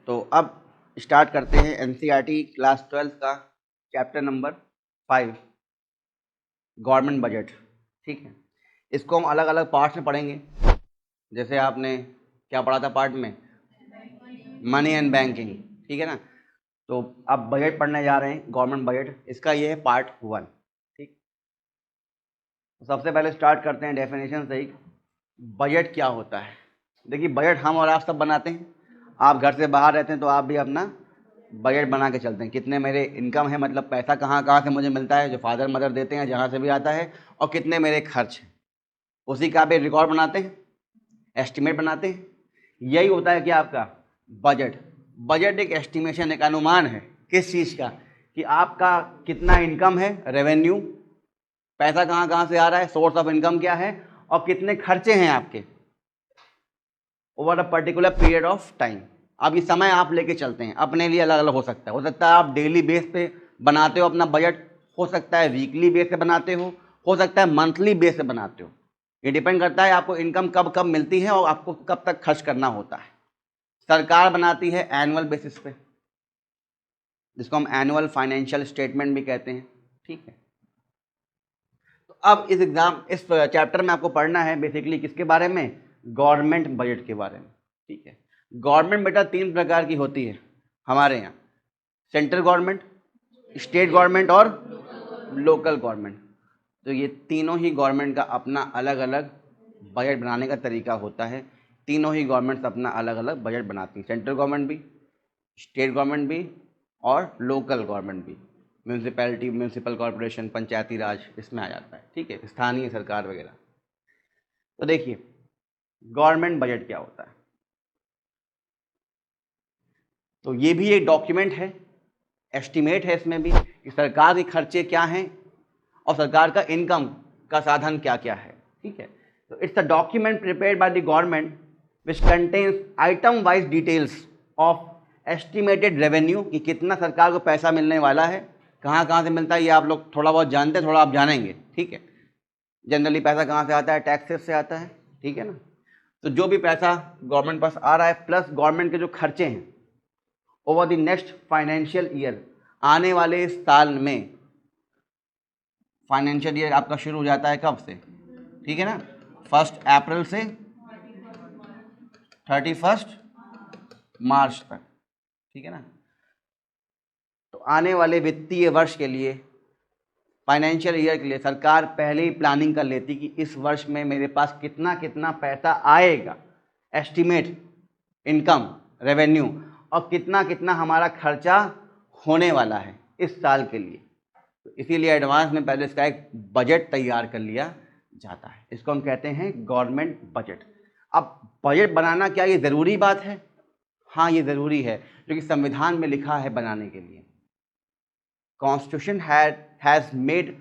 तो अब स्टार्ट करते हैं एनसीईआरटी क्लास 12 का चैप्टर नंबर 5 गवर्नमेंट बजट। ठीक है, इसको हम अलग अलग पार्ट्स में पढ़ेंगे। जैसे आपने क्या पढ़ा था पार्ट में, मनी एंड बैंकिंग, ठीक है ना। तो अब बजट पढ़ने जा रहे हैं, गवर्नमेंट बजट, इसका ये है पार्ट 1। ठीक, तो सबसे पहले स्टार्ट करते हैं डेफिनेशन से ही। बजट क्या होता है? देखिए, बजट हम और आप सब बनाते हैं। आप घर से बाहर रहते हैं तो आप भी अपना बजट बना के चलते हैं। कितने मेरे इनकम है, मतलब पैसा कहाँ कहाँ से मुझे मिलता है, जो फादर मदर देते हैं, जहाँ से भी आता है, और कितने मेरे खर्च हैं, उसी का आप एक रिकॉर्ड बनाते हैं, एस्टिमेट बनाते हैं। यही होता है कि आपका बजट। बजट एक एस्टिमेशन, एक अनुमान है किस चीज़ का, कि आपका कितना इनकम है, रेवेन्यू, पैसा कहाँ कहाँ से आ रहा है, सोर्स ऑफ इनकम क्या है, और कितने खर्चे हैं आपके over a particular period of time. अब ये समय आप लेके चलते हैं, अपने लिए अलग अलग हो सकता है आप डेली बेस पे बनाते हो अपना बजट, हो सकता है वीकली बेस पे बनाते हो सकता है मंथली बेस पे बनाते हो। ये डिपेंड करता है आपको इनकम कब कब मिलती है और आपको कब तक खर्च करना होता है। सरकार बनाती है एनुअल बेसिस पे, जिसको हम एनुअल फाइनेंशियल स्टेटमेंट भी कहते हैं। ठीक है, तो अब इस चैप्टर में आपको पढ़ना है बेसिकली किसके बारे में, गवर्नमेंट बजट के बारे में। ठीक है, गवर्नमेंट बेटा 3 प्रकार की होती है हमारे यहाँ, सेंट्रल गवर्नमेंट, स्टेट गवर्नमेंट और लोकल गवर्नमेंट। तो ये तीनों ही गवर्नमेंट का अपना अलग अलग बजट बनाने का तरीका होता है। तीनों ही गवर्नमेंट्स अपना अलग अलग बजट बनाती हैं, सेंट्रल गवर्नमेंट भी, स्टेट गवर्नमेंट भी और लोकल गवर्नमेंट भी। म्यूनसिपैलिटी, म्यूनसिपल कॉरपोरेशन, पंचायती राज इसमें आ जाता है। ठीक है, स्थानीय सरकार वगैरह। तो देखिए, गवर्नमेंट बजट क्या होता है। तो ये भी एक डॉक्यूमेंट है, एस्टिमेट है इसमें भी, कि सरकार के खर्चे क्या हैं और सरकार का इनकम का साधन क्या क्या है। ठीक है, तो it's a document prepared by the government which contains item wise details of estimated revenue, कि कितना सरकार को पैसा मिलने वाला है, कहाँ कहाँ से मिलता है, ये आप लोग थोड़ा बहुत जानते हैं, थोड़ा आप जानेंगे। ठीक है, जनरली पैसा कहाँ से आता है, टैक्सेस से आता है। ठीक है ना, तो जो भी पैसा गवर्नमेंट पास आ रहा है प्लस गवर्नमेंट के जो खर्चे हैं over the next financial year, आने वाले साल में, फाइनेंशियल ईयर आपका शुरू हो जाता है कब से, ठीक है ना, 1 अप्रैल से 31 मार्च तक। ठीक है ना, तो आने वाले वित्तीय वर्ष के लिए, फाइनेंशियल ईयर के लिए सरकार पहले ही प्लानिंग कर लेती कि इस वर्ष में मेरे पास कितना कितना पैसा आएगा, एस्टिमेट इनकम रेवेन्यू, और कितना कितना हमारा खर्चा होने वाला है इस साल के लिए। तो इसीलिए एडवांस में पहले इसका एक बजट तैयार कर लिया जाता है। इसको हम कहते हैं गवर्नमेंट बजट। अब बजट बनाना क्या ये ज़रूरी बात है? हाँ, ये ज़रूरी है, क्योंकि संविधान में लिखा है बनाने के लिए। Constitution has made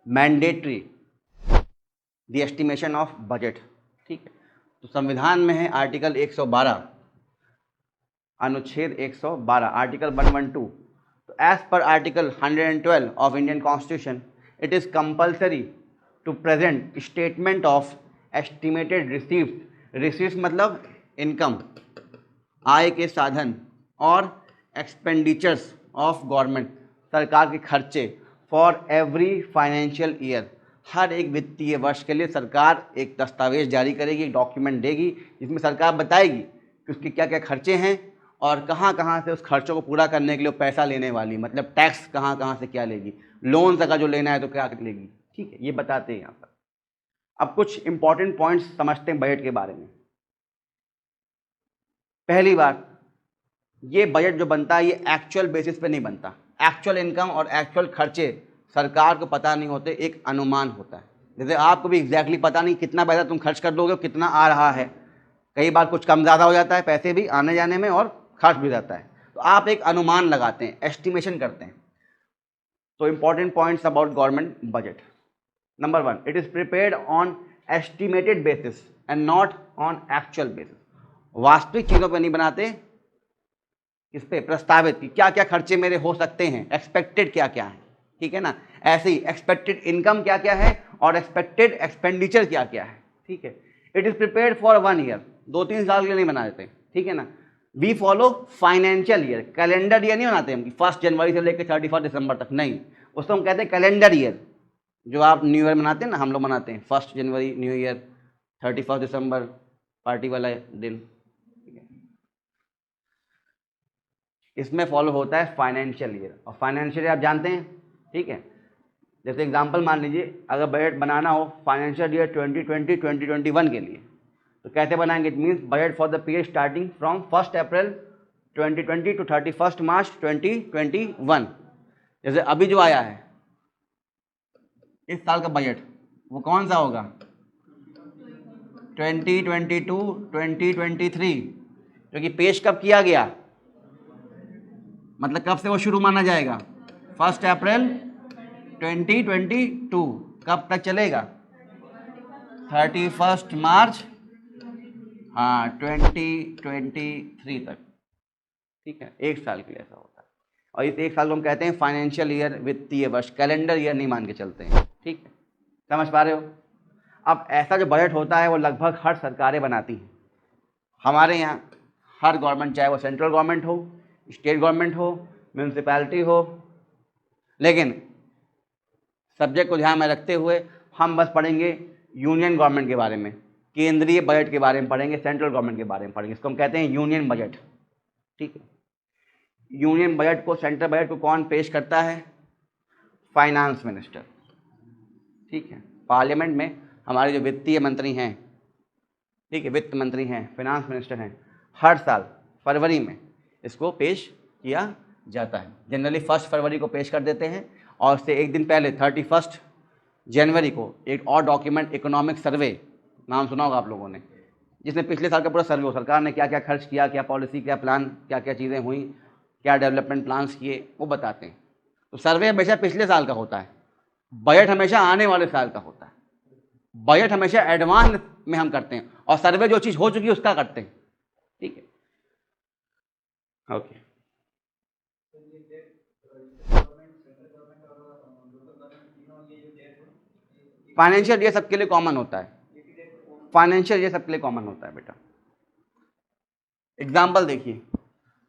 mandatory the estimation of budget. ठीक है, तो संविधान में है आर्टिकल 112, अनुच्छेद 112, आर्टिकल 112। तो एज पर article 112 of Indian constitution, it is compulsory to present statement of estimated receives. Receives मतलब इनकम, आय के साधन, और एक्सपेंडिचर्स ऑफ गवर्नमेंट, सरकार के खर्चे, फॉर एवरी फाइनेंशियल ईयर। हर एक वित्तीय वर्ष के लिए सरकार एक दस्तावेज जारी करेगी, एक डॉक्यूमेंट देगी, जिसमें सरकार बताएगी कि उसके क्या क्या खर्चे हैं और कहाँ कहाँ से उस खर्चों को पूरा करने के लिए पैसा लेने वाली, मतलब टैक्स कहाँ कहाँ से क्या लेगी, लोन अगर जो लेना है तो क्या लेगी। ठीक है, ये बताते हैं यहाँ पर। अब कुछ इंपॉर्टेंट पॉइंट्स समझते हैं बजट के बारे में। पहली बात, ये बजट जो बनता है ये एक्चुअल बेसिस पे नहीं बनता। एक्चुअल इनकम और एक्चुअल खर्चे सरकार को पता नहीं होते, एक अनुमान होता है। जैसे आपको भी एग्जैक्टली पता नहीं कितना पैसा तुम खर्च कर दोगे, कितना आ रहा है, कई बार कुछ कम ज़्यादा हो जाता है, पैसे भी आने जाने में, और खर्च भी जाता है, तो आप एक अनुमान लगाते हैं, एस्टिमेशन करते हैं। तो important points about government budget. Number 1, it is prepared on estimated basis and not on actual basis. वास्तविक चीज़ों पर नहीं बनाते, इस पे प्रस्तावित कि क्या क्या खर्चे मेरे हो सकते हैं, एक्सपेक्टेड क्या क्या है। ठीक है ना, ऐसे ही एक्सपेक्टेड इनकम क्या क्या है और एक्सपेक्टेड एक्सपेंडिचर क्या क्या है। ठीक है, it is prepared for 1 year, 2-3 साल के लिए नहीं बना देते। ठीक है ना, we follow financial year, calendar year नहीं बनाते हम कि 1 जनवरी से लेकर 31 दिसंबर तक, नहीं, उसको हम कहते हैं कैलेंडर ईयर। जो आप न्यू ईयर मनाते हैं ना, हम लोग मनाते हैं 1 जनवरी न्यू ईयर, 31 दिसंबर पार्टी वाला दिन, इसमें फॉलो होता है फाइनेंशियल ईयर। और फाइनेंशियल ईयर आप जानते हैं, ठीक है। जैसे एग्जांपल मान लीजिए, अगर बजट बनाना हो फाइनेंशियल ईयर 2020-2021 के लिए, तो कैसे बनाएंगे? It means budget for the period starting from 1 April 2020 to 31 March 2021। जैसे अभी जो आया है इस साल का बजट, वो कौन सा होगा? 2022-2023, जो कि पेश कब किया गया, मतलब कब से वो शुरू माना जाएगा? 1 अप्रैल 2022, कब तक चलेगा? 31 मार्च, हाँ, 2023 तक, ठीक है। एक साल के लिए ऐसा होता है। और इस एक साल को हम कहते हैं फाइनेंशियल ईयर, वित्तीय वर्ष, कैलेंडर ईयर नहीं मान के चलते हैं, ठीक है। समझ पा रहे हो? अब ऐसा जो बजट होता है वो लगभग हर सरकारें बनाती हैं। हमारे यहाँ हर गवर्नमेंट, चाहे वो सेंट्रल गवर्नमेंट हो, स्टेट गवर्नमेंट हो, म्यूनसिपैलिटी हो, लेकिन सब्जेक्ट को ध्यान में रखते हुए हम बस पढ़ेंगे यूनियन गवर्नमेंट के बारे में, केंद्रीय बजट के बारे में पढ़ेंगे, सेंट्रल गवर्नमेंट के बारे में पढ़ेंगे। इसको हम कहते हैं यूनियन बजट, ठीक है। यूनियन बजट को, सेंट्रल बजट को कौन पेश करता है? फाइनेंस मिनिस्टर, ठीक है। पार्लियामेंट में हमारे जो वित्तीय मंत्री हैं, ठीक है, वित्त मंत्री हैं, फाइनेंस मिनिस्टर हैं, हर साल फरवरी में इसको पेश किया जाता है। जनरली 1 फरवरी को पेश कर देते हैं, और उससे एक दिन पहले 31 जनवरी को एक और डॉक्यूमेंट, इकोनॉमिक सर्वे, नाम सुना होगा आप लोगों ने, जिसमें पिछले साल का पूरा सर्वे हो, सरकार ने क्या क्या खर्च किया, क्या पॉलिसी, क्या प्लान, क्या क्या चीज़ें हुई, क्या डेवलपमेंट प्लान्स किए, वो बताते हैं। तो सर्वे हमेशा पिछले साल का होता है, बजट हमेशा आने वाले साल का होता है। बजट हमेशा एडवांस में हम करते हैं, और सर्वे जो चीज़ हो चुकी है उसका करते हैं, ठीक है। ओके, फाइनेंशियल ये सबके लिए कॉमन होता है, फाइनेंशियल ये सबके लिए कॉमन होता है बेटा। एग्जाम्पल देखिए,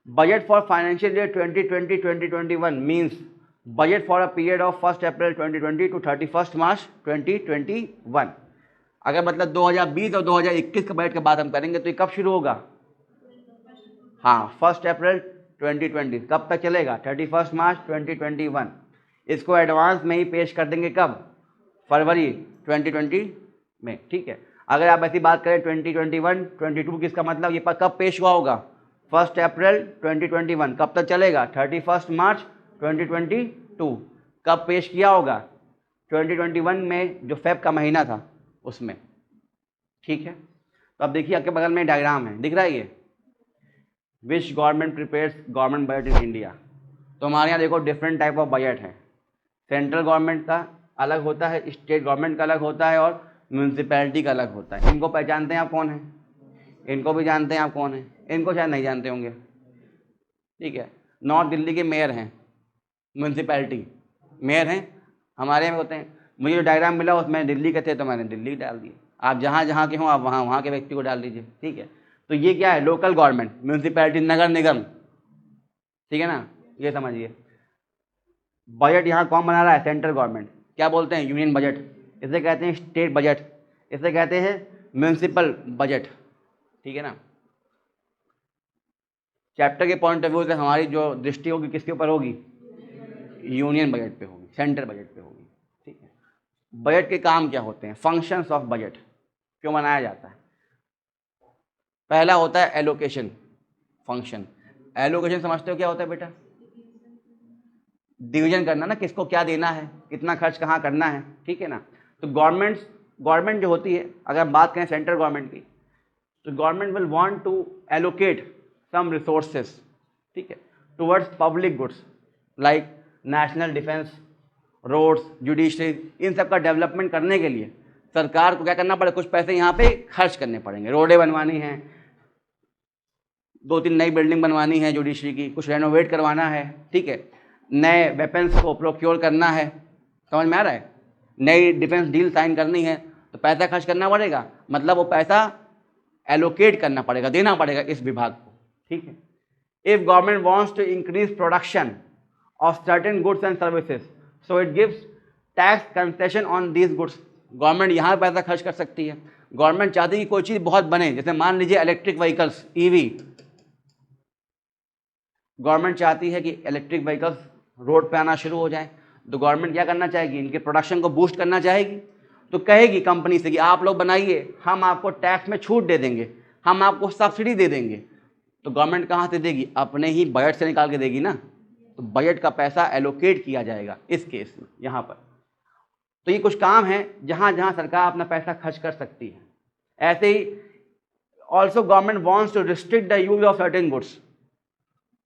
budget for financial year 2020-2021 means budget for a period of 1 April 2020 to 31 March 2021। अगर मतलब 2020 और 2021 का बजट की बात हम करेंगे तो ये कब शुरू होगा? हाँ, 1 अप्रैल 2020, कब तक चलेगा? 31 मार्च 2021। इसको एडवांस में ही पेश कर देंगे, कब? फरवरी 2020 में, ठीक है। अगर आप ऐसी बात करें 2021-22 की, इसका मतलब ये कब पेश हुआ होगा? 1 अप्रैल 2021, कब तक चलेगा? 31 मार्च 2022। कब पेश किया होगा? 2021 में, जो फेब का महीना था उसमें, ठीक है। तो अब देखिए आपके बगल में डायग्राम है, दिख रहा है ये, which government prepares government budget in India. तो हमारे यहाँ देखो डिफरेंट टाइप ऑफ बजट है। सेंट्रल गवर्नमेंट का अलग होता है, स्टेट गवर्नमेंट का अलग होता है, और म्यूनसिपैलिटी का अलग होता है। इनको पहचानते हैं आप कौन है? इनको भी जानते हैं आप कौन है? इनको शायद नहीं जानते होंगे, ठीक है। नॉर्थ दिल्ली के मेयर हैं, म्यूनसिपैलिटी मेयर हैं, हमारे यहाँ होते हैं। मुझे जो डायग्राम मिला उसमें दिल्ली के थे तो मैंने दिल्ली डाल दिए। आप जहाँ जहाँ के हों आप वहाँ वहाँ के व्यक्ति को डाल दीजिए, ठीक है। तो ये क्या है? लोकल गवर्नमेंट, म्यूनसिपैलिटी, नगर निगम, ठीक है ना, ये समझिए। बजट यहाँ कौन बना रहा है? Central government. क्या बोलते हैं? Union budget. इसे कहते हैं स्टेट बजट, इसे कहते हैं म्यूनसिपल बजट, ठीक है ना। चैप्टर के पॉइंट ऑफ व्यू से हमारी जो दृष्टि होगी किसके ऊपर होगी? यूनियन बजट पे होगी, सेंट्रल बजट पे होगी, ठीक है। बजट के काम क्या होते हैं? फंक्शंस ऑफ बजट, क्यों बनाया जाता है? पहला होता है एलोकेशन फंक्शन। एलोकेशन समझते हो क्या होता है बेटा? डिवीजन करना ना, किसको क्या देना है, कितना खर्च कहाँ करना है, ठीक है ना। तो गवर्नमेंट जो होती है, अगर हम बात करें सेंट्रल गवर्नमेंट की, तो government will want to allocate some resources, ठीक है, towards public goods like national defence, roads, judiciary, इन सब का डेवलपमेंट करने के लिए सरकार को क्या करना पड़ेगा? कुछ पैसे यहाँ पे खर्च करने पड़ेंगे। रोडें बनवानी हैं, 2-3 नई बिल्डिंग बनवानी है जुडिशरी की, कुछ रेनोवेट करवाना है, ठीक है, नए वेपन्स को प्रोक्योर करना है, समझ में आ रहा है, नई डिफेंस डील साइन करनी है, तो पैसा खर्च करना पड़ेगा। मतलब वो पैसा एलोकेट करना पड़ेगा, देना पड़ेगा इस विभाग को, ठीक है। If government wants to increase production of certain goods and services so it gives tax concession on these goods. Government यहाँ पैसा खर्च कर सकती है। गवर्नमेंट चाहती है कि कोई चीज़ बहुत बने, जैसे मान लीजिए इलेक्ट्रिक व्हीकल्स, ईवी। गवर्नमेंट चाहती है कि इलेक्ट्रिक व्हीकल्स रोड पे आना शुरू हो जाए, तो गवर्नमेंट क्या करना चाहेगी, इनके प्रोडक्शन को बूस्ट करना चाहेगी। तो कहेगी कंपनी से कि आप लोग बनाइए, हम आपको टैक्स में छूट दे देंगे, हम आपको सब्सिडी दे देंगे। तो गवर्नमेंट कहाँ से देगी, अपने ही बजट से निकाल के देगी ना। तो बजट का पैसा एलोकेट किया जाएगा इस केस में यहाँ पर। तो ये कुछ काम है जहाँ जहाँ सरकार अपना पैसा खर्च कर सकती है। ऐसे ही also government wants to restrict the use of certain goods,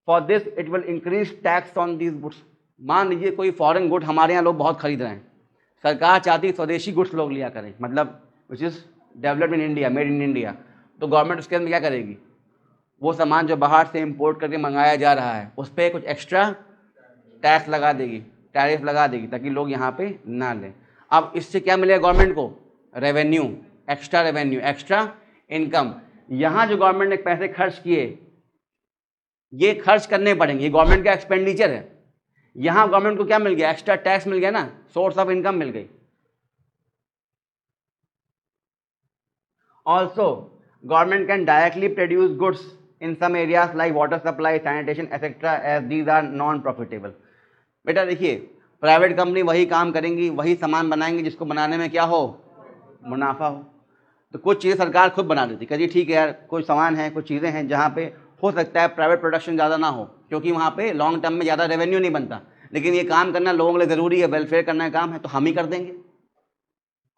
for this it will increase tax on these goods. मान लीजिए कोई फॉरेन गुड हमारे यहाँ लोग बहुत खरीद रहे हैं, सरकार चाहती है स्वदेशी गुड्स लोग लिया करें, मतलब which is developed in India, made in India. तो गवर्नमेंट उसके अंदर क्या करेगी, वो सामान जो बाहर से इंपोर्ट करके मंगाया जा रहा है उस पर कुछ एक्स्ट्रा टैक्स लगा देगी, टैरिफ लगा देगी, ताकि लोग यहाँ पे ना लें। अब इससे क्या मिलेगा गवर्नमेंट को, revenue, extra revenue, extra income. यहाँ जो गवर्नमेंट ने पैसे खर्च किए ये खर्च करने पड़ेंगे, ये गवर्नमेंट का एक्सपेंडिचर है। यहाँ गवर्नमेंट को क्या मिल गया, एक्स्ट्रा टैक्स मिल गया ना, सोर्स ऑफ इनकम मिल गई। Also government can directly produce goods in some areas like water supply, sanitation etc. as these are non profitable। बेटा देखिए, प्राइवेट कंपनी वही काम करेंगी, वही सामान बनाएंगे जिसको बनाने में क्या हो, मुनाफा हो। तो कुछ चीज़ें सरकार खुद बना देती, कहिए ठीक है यार, कुछ सामान है, कुछ चीज़ें हैं जहाँ पे हो सकता है प्राइवेट प्रोडक्शन ज़्यादा ना हो, क्योंकि वहाँ पे लॉन्ग टर्म में ज़्यादा रेवेन्यू नहीं बनता, लेकिन ये काम करना लोगों के लिए ज़रूरी है, वेलफेयर करना काम है, तो हम ही कर देंगे,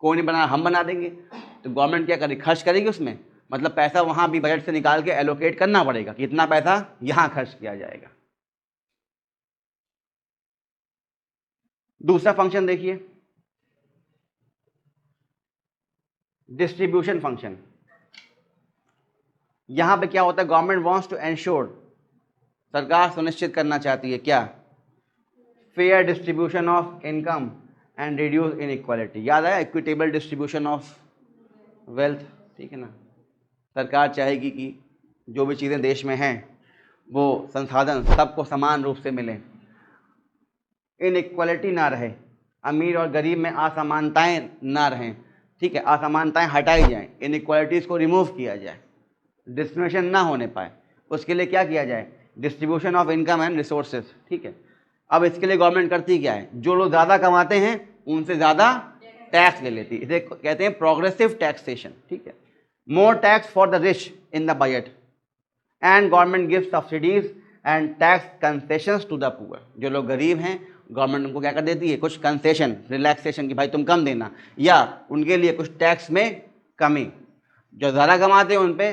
कोई नहीं बना, हम बना देंगे। तो गवर्नमेंट क्या करेगी, खर्च करेगी उसमें, मतलब पैसा वहाँ भी बजट से निकाल के एलोकेट करना पड़ेगा कि इतना पैसा यहाँ खर्च किया जाएगा। दूसरा फंक्शन देखिए, डिस्ट्रीब्यूशन फंक्शन। यहाँ पे क्या होता है, गवर्नमेंट वांट्स टू एंश्योर, सरकार सुनिश्चित करना चाहती है क्या, fair distribution of income and reduce inequality. याद आया, इक्विटेबल डिस्ट्रीब्यूशन ऑफ वेल्थ, ठीक है ना। सरकार चाहेगी कि जो भी चीज़ें देश में हैं वो संसाधन सबको समान रूप से मिलें, इनइक्वालिटी ना रहे, अमीर और गरीब में असमानताएं ना रहें, ठीक है, असमानताएं हटाई जाएं, इनइक्वालिटीज़ को रिमूव किया जाए, डिस्क्रिमिनेशन ना होने पाए। उसके लिए क्या किया जाए, distribution of income and resources, ठीक है। अब इसके लिए गवर्नमेंट करती क्या है, जो लोग ज़्यादा कमाते हैं उनसे ज़्यादा टैक्स ले लेती है, इसे कहते हैं प्रोग्रेसिव टैक्सेशन, ठीक है। More tax for the rich in the budget and government gives subsidies and tax concessions to the poor। जो लोग गरीब हैं गवर्नमेंट उनको क्या कर देती है, कुछ कंसेशन, रिलैक्सेशन की भाई तुम कम देना, या उनके लिए कुछ टैक्स में कमी। जो ज़्यादा कमाते हैं उन पे,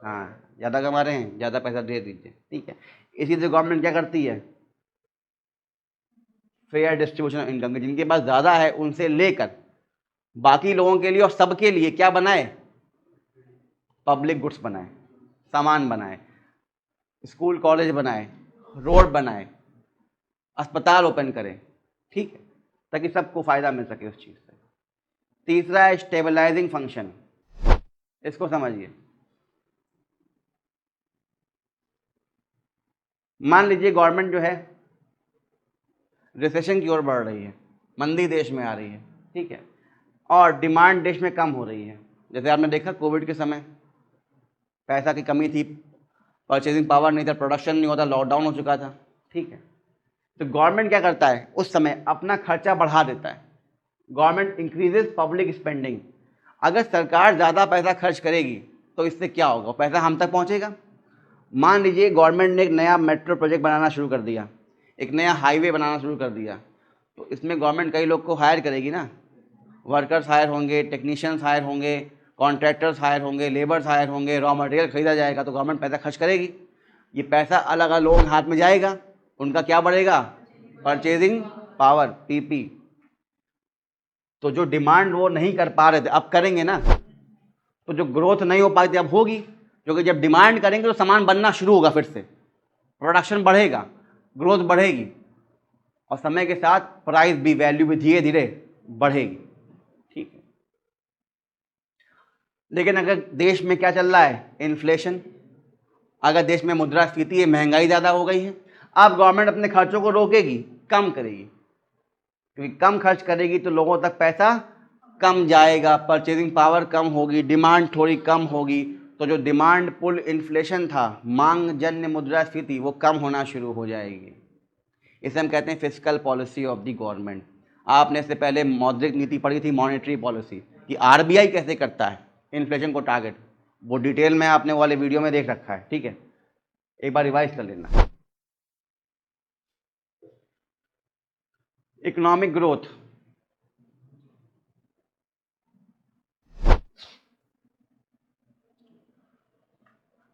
हाँ ज़्यादा कमा रहे हैं ज़्यादा पैसा दे दीजिए, ठीक है। इसी से गवर्नमेंट क्या करती है, फेयर डिस्ट्रीब्यूशन ऑफ इनकम, जिनके पास ज़्यादा है उनसे लेकर बाकी लोगों के लिए और सबके लिए क्या बनाए, पब्लिक गुड्स बनाए, सामान बनाए, स्कूल कॉलेज बनाए, रोड बनाए, अस्पताल ओपन करें, ठीक है, ताकि सबको फ़ायदा मिल सके उस चीज़ से। तीसरा है स्टेबलाइजिंग फंक्शन, इसको समझिए। मान लीजिए गवर्नमेंट जो है रिसेशन की ओर बढ़ रही है, मंदी देश में आ रही है, ठीक है, और डिमांड देश में कम हो रही है। जैसे आपने देखा कोविड के समय पैसा की कमी थी, परचेजिंग पावर नहीं था, प्रोडक्शन नहीं होता, लॉकडाउन हो चुका था, ठीक है। तो गवर्नमेंट क्या करता है, उस समय अपना खर्चा बढ़ा देता है, गवर्नमेंट इंक्रीजेज पब्लिक स्पेंडिंग। अगर सरकार ज़्यादा पैसा खर्च करेगी तो इससे क्या होगा, पैसा हम तक पहुँचेगा। मान लीजिए गवर्नमेंट ने एक नया मेट्रो प्रोजेक्ट बनाना शुरू कर दिया, एक नया हाईवे बनाना शुरू कर दिया, तो इसमें गवर्नमेंट कई लोग को हायर करेगी ना, वर्कर्स हायर होंगे, टेक्नीशियंस हायर होंगे, कॉन्ट्रैक्टर्स हायर होंगे, लेबर्स हायर होंगे, रॉ मटेरियल खरीदा जाएगा, तो गवर्नमेंट पैसा खर्च करेगी। ये पैसा अलग अलग लोगों के हाथ में जाएगा, उनका क्या बढ़ेगा, परचेजिंग पावर, पीपी। तो जो डिमांड वो नहीं कर पा रहे थे अब करेंगे ना, तो जो ग्रोथ नहीं हो पाई थी अब होगी, क्योंकि जब डिमांड करेंगे तो सामान बनना शुरू होगा, फिर से प्रोडक्शन बढ़ेगा, ग्रोथ बढ़ेगी, और समय के साथ प्राइस भी, वैल्यू भी धीरे धीरे बढ़ेगी, ठीक है। लेकिन अगर देश में क्या चल रहा है, इन्फ्लेशन, अगर देश में मुद्रास्फीति है, महंगाई ज़्यादा हो गई है, अब गवर्नमेंट अपने खर्चों को रोकेगी, कम करेगी, क्योंकि कम खर्च करेगी तो लोगों तक पैसा कम जाएगा, परचेजिंग पावर कम होगी, डिमांड थोड़ी कम होगी, तो जो डिमांड पुल इन्फ्लेशन था, मांग जन्य मुद्रास्फीति, वो कम होना शुरू हो जाएगी। इसे हम कहते हैं fiscal policy of the government. आपने इससे पहले मौद्रिक नीति पढ़ी थी, मॉनेटरी पॉलिसी, कि आरबीआई कैसे करता है इन्फ्लेशन को टारगेट, वो डिटेल में आपने वाले वीडियो में देख रखा है, ठीक है, एक बार रिवाइज कर लेना। Economic growth,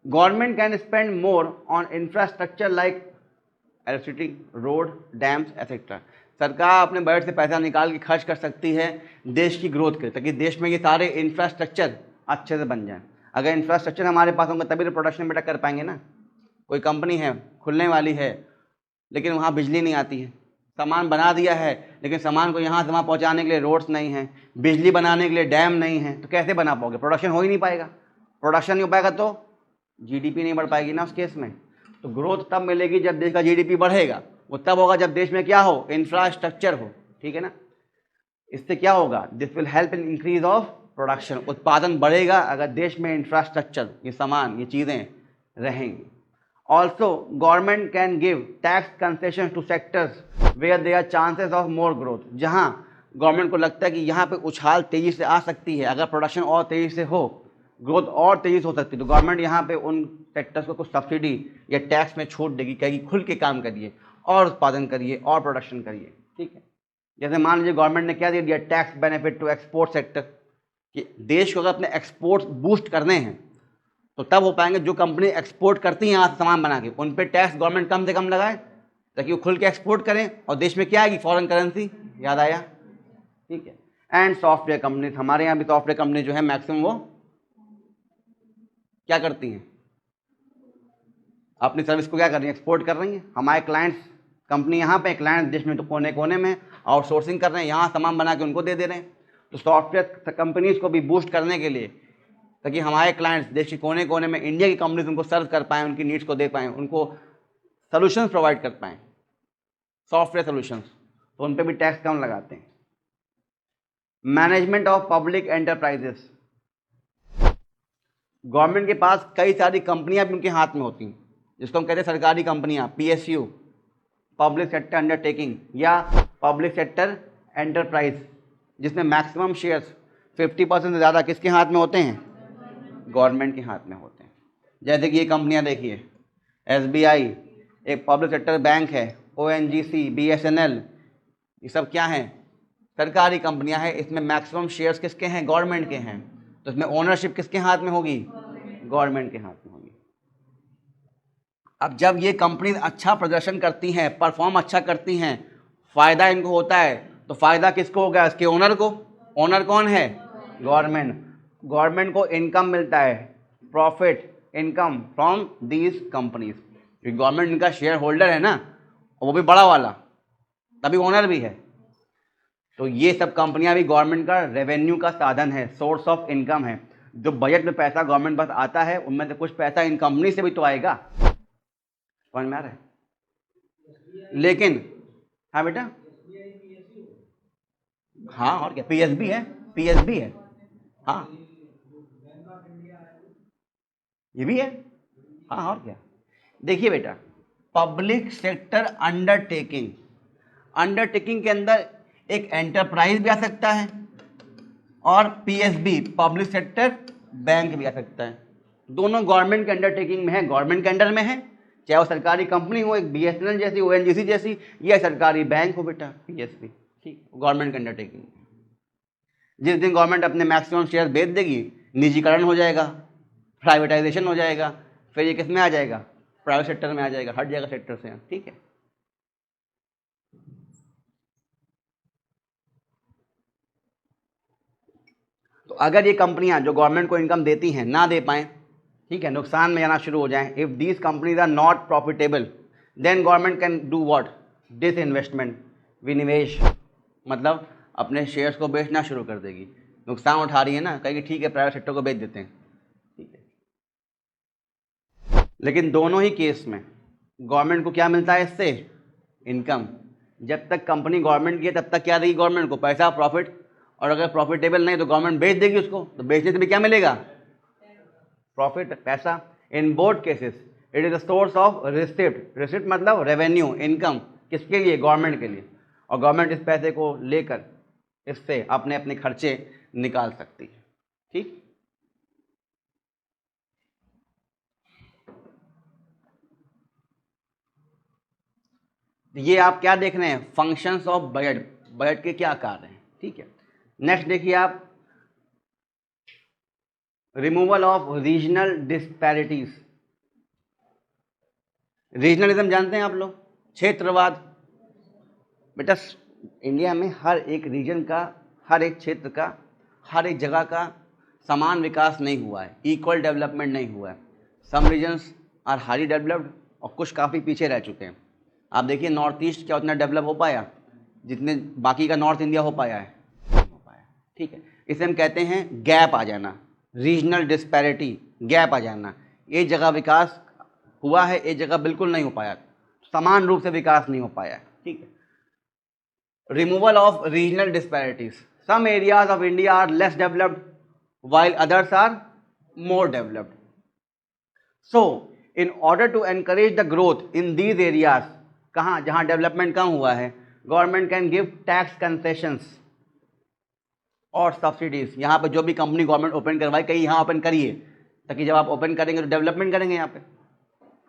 government can spend more on infrastructure like electricity, road, dams etcetera. सरकार अपने बजट से पैसा निकाल के खर्च कर सकती है देश की ग्रोथ के, ताकि देश में ये सारे इंफ्रास्ट्रक्चर अच्छे से बन जाएं। अगर इंफ्रास्ट्रक्चर हमारे पास होंगे तभी तो प्रोडक्शन बेटा कर पाएंगे ना। कोई कंपनी है खुलने वाली है, लेकिन वहाँ बिजली नहीं आती है, सामान बना दिया है लेकिन सामान को यहाँ से वहाँ पहुँचाने के लिए रोड्स नहीं हैं, बिजली बनाने के लिए डैम नहीं है, तो कैसे बना पाओगे? प्रोडक्शन हो ही नहीं पाएगा। प्रोडक्शन नहीं हो पाएगा तो जीडीपी नहीं बढ़ पाएगी ना उस केस में। तो ग्रोथ तब मिलेगी जब देश का जीडीपी बढ़ेगा, वो तब होगा जब देश में क्या हो, इंफ्रास्ट्रक्चर हो, ठीक है ना। इससे क्या होगा, this will help in increase of production, उत्पादन बढ़ेगा अगर देश में इंफ्रास्ट्रक्चर, ये सामान, ये चीज़ें रहेंगी। Also government can give tax concession to sectors where there chances of more growth. जहाँ गवर्नमेंट को लगता है कि यहाँ पे उछाल तेज़ी से आ सकती है, अगर प्रोडक्शन और तेज़ी से हो, ग्रोथ और तेज़ी से हो सकती है, तो गवर्नमेंट यहाँ पे उन सेक्टर्स को कुछ सब्सिडी या टैक्स में छूट देगी, कहेगी खुल के काम करिए और उत्पादन करिए और प्रोडक्शन करिए, ठीक है। जैसे मान लीजिए गवर्नमेंट ने क्या दे दिया, tax benefit to export sector, कि देश को अगर अपने एक्सपोर्ट बूस्ट करने हैं तो तब हो पाएंगे जो कंपनी एक्सपोर्ट करती हैं यहाँ से सामान बना के, उन पर टैक्स गवर्नमेंट कम से कम लगाए ताकि वो खुल के एक्सपोर्ट करें और देश में क्या आएगी, फॉरेन करेंसी, याद आया, ठीक है। एंड सॉफ्टवेयर कंपनी, हमारे यहाँ भी सॉफ्टवेयर कंपनी जो है मैक्सिमम वो क्या करती हैं, अपनी सर्विस को क्या कर रही हैं, एक्सपोर्ट कर रही हैं। हमारे क्लाइंट्स, कंपनी यहाँ पे, क्लाइंट्स देश में तो कोने कोने में आउटसोर्सिंग कर रहे हैं, यहाँ सामान बना के उनको दे दे रहे हैं। तो सॉफ्टवेयर कंपनीज को भी बूस्ट करने के लिए, ताकि हमारे क्लाइंट्स देश के कोने कोने में, इंडिया की कंपनीज उनको सर्व कर पाएँ, उनकी नीड्स को दे पाएँ, उनको सोल्यूशंस प्रोवाइड कर पाएँ, सॉफ्टवेयर सोल्यूशंस, तो उन पर भी टैक्स कम लगाते हैं। Management of public enterprises, government के पास कई सारी कंपनियां भी उनके हाथ में होती हैं, जिसको हम कहते हैं सरकारी कंपनियां, पीएसयू, पब्लिक सेक्टर अंडरटेकिंग, या पब्लिक सेक्टर एंटरप्राइज, जिसमें मैक्सिमम शेयर्स 50% से ज़्यादा किसके हाथ में होते हैं, गवर्नमेंट के हाथ में होते हैं। जैसे कि ये कंपनियां देखिए, एसबीआई एक पब्लिक सेक्टर बैंक है, ओएनजीसी, बीएसएनएल, ये सब क्या हैं, सरकारी कंपनियां हैं। इसमें मैक्सिमम शेयर्स किसके हैं, गवर्नमेंट के हैं, तो इसमें ओनरशिप किसके हाथ में होगी, गवर्नमेंट के हाथ में होगी। अब जब ये कंपनी अच्छा प्रदर्शन करती हैं, परफॉर्म अच्छा करती हैं, फ़ायदा इनको होता है, तो फ़ायदा किसको होगा, इसके ओनर को। ओनर कौन है, गवर्नमेंट। गवर्नमेंट को इनकम मिलता है, profit, income from these companies, क्योंकि गवर्नमेंट इनका शेयर होल्डर है ना, वो भी बड़ा वाला, तभी ओनर भी है। तो ये सब कंपनियां भी गवर्नमेंट का रेवेन्यू का साधन है, सोर्स ऑफ इनकम है। जो बजट में पैसा गवर्नमेंट पास आता है, उनमें से कुछ पैसा इन कंपनी से भी तो आएगा, समझ में आ रहा है। लेकिन हाँ बेटा, हाँ और क्या, पीएसबी है, पीएसबी है, हाँ ये भी है, हाँ और क्या। देखिए बेटा, पब्लिक सेक्टर अंडरटेकिंग, अंडरटेकिंग के अंदर एक एंटरप्राइज भी आ सकता है और पीएसबी, पब्लिक सेक्टर बैंक भी आ सकता है। दोनों गवर्नमेंट के अंडरटेकिंग में है, गवर्नमेंट के अंडर में है, चाहे वो सरकारी कंपनी हो, एक बीएसएनएल जैसी, ओएनजीसी जैसी, या सरकारी बैंक हो बेटा, पीएसबी, ठीक, गवर्नमेंट के अंडरटेकिंग। जिस दिन गवर्नमेंट अपने मैक्सिमम शेयर बेच देगी, निजीकरण हो जाएगा, प्राइवेटाइजेशन हो जाएगा, फिर ये किस में आ जाएगा, प्राइवेट सेक्टर में आ जाएगा, हट जाएगा सेक्टर से, ठीक है। तो अगर ये कंपनियां जो गवर्नमेंट को इनकम देती हैं ना दे पाएँ, ठीक है, नुकसान में जाना शुरू हो जाएं, if these companies are not profitable, then government can do what, disinvestment, विनिवेश, मतलब अपने शेयर्स को बेचना शुरू कर देगी। नुकसान उठा रही है ना, कहेगी ठीक है प्राइवेट सेक्टर को बेच देते हैं, ठीक है। लेकिन दोनों ही केस में गवर्नमेंट को क्या मिलता है इससे? इनकम। जब तक कंपनी गवर्नमेंट की है तब तक क्या देगी गवर्नमेंट को? पैसा, प्रॉफिट। और अगर प्रॉफिटेबल नहीं तो गवर्नमेंट बेच देगी उसको, तो बेचने से भी क्या मिलेगा? प्रॉफिट, पैसा। In both cases it is a source of receipt. Receipt मतलब रेवेन्यू, इनकम। किसके लिए? गवर्नमेंट के लिए। और गवर्नमेंट इस पैसे को लेकर इससे अपने अपने खर्चे निकाल सकती है। ठीक। ये आप क्या देख रहे हैं? Functions of budget. बजट के क्या कार्य हैं? ठीक है। नेक्स्ट देखिए आप, removal of regional disparities. Regionalism जानते हैं आप लोग? क्षेत्रवाद। बेटा इंडिया में हर एक रीजन का, हर एक क्षेत्र का, हर एक जगह का समान विकास नहीं हुआ है, इक्वल डेवलपमेंट नहीं हुआ है। सम रीजन्स आर हाईली डेवलप्ड और कुछ काफ़ी पीछे रह चुके हैं। आप देखिए नॉर्थ ईस्ट क्या उतना डेवलप हो पाया जितने बाकी का नॉर्थ इंडिया हो पाया है? नहीं हो पाया। ठीक है। इसे हम कहते हैं गैप आ जाना, रीजनल डिस्पैरिटी, गैप आ जाना। एक जगह विकास हुआ है, एक जगह बिल्कुल नहीं हो पाया, समान रूप से विकास नहीं हो पाया है। ठीक है। Removal of regional disparities. Some areas of India are less developed while others are more developed. So, in order to encourage the growth in these areas, कहाँ जहाँ डेवलपमेंट कम हुआ है, government can give tax concessions और subsidies. यहाँ पे जो भी company government open करवाए, कहीं यहाँ ओपन करिए, ताकि जब आप ओपन करेंगे तो डेवलपमेंट करेंगे यहाँ पे।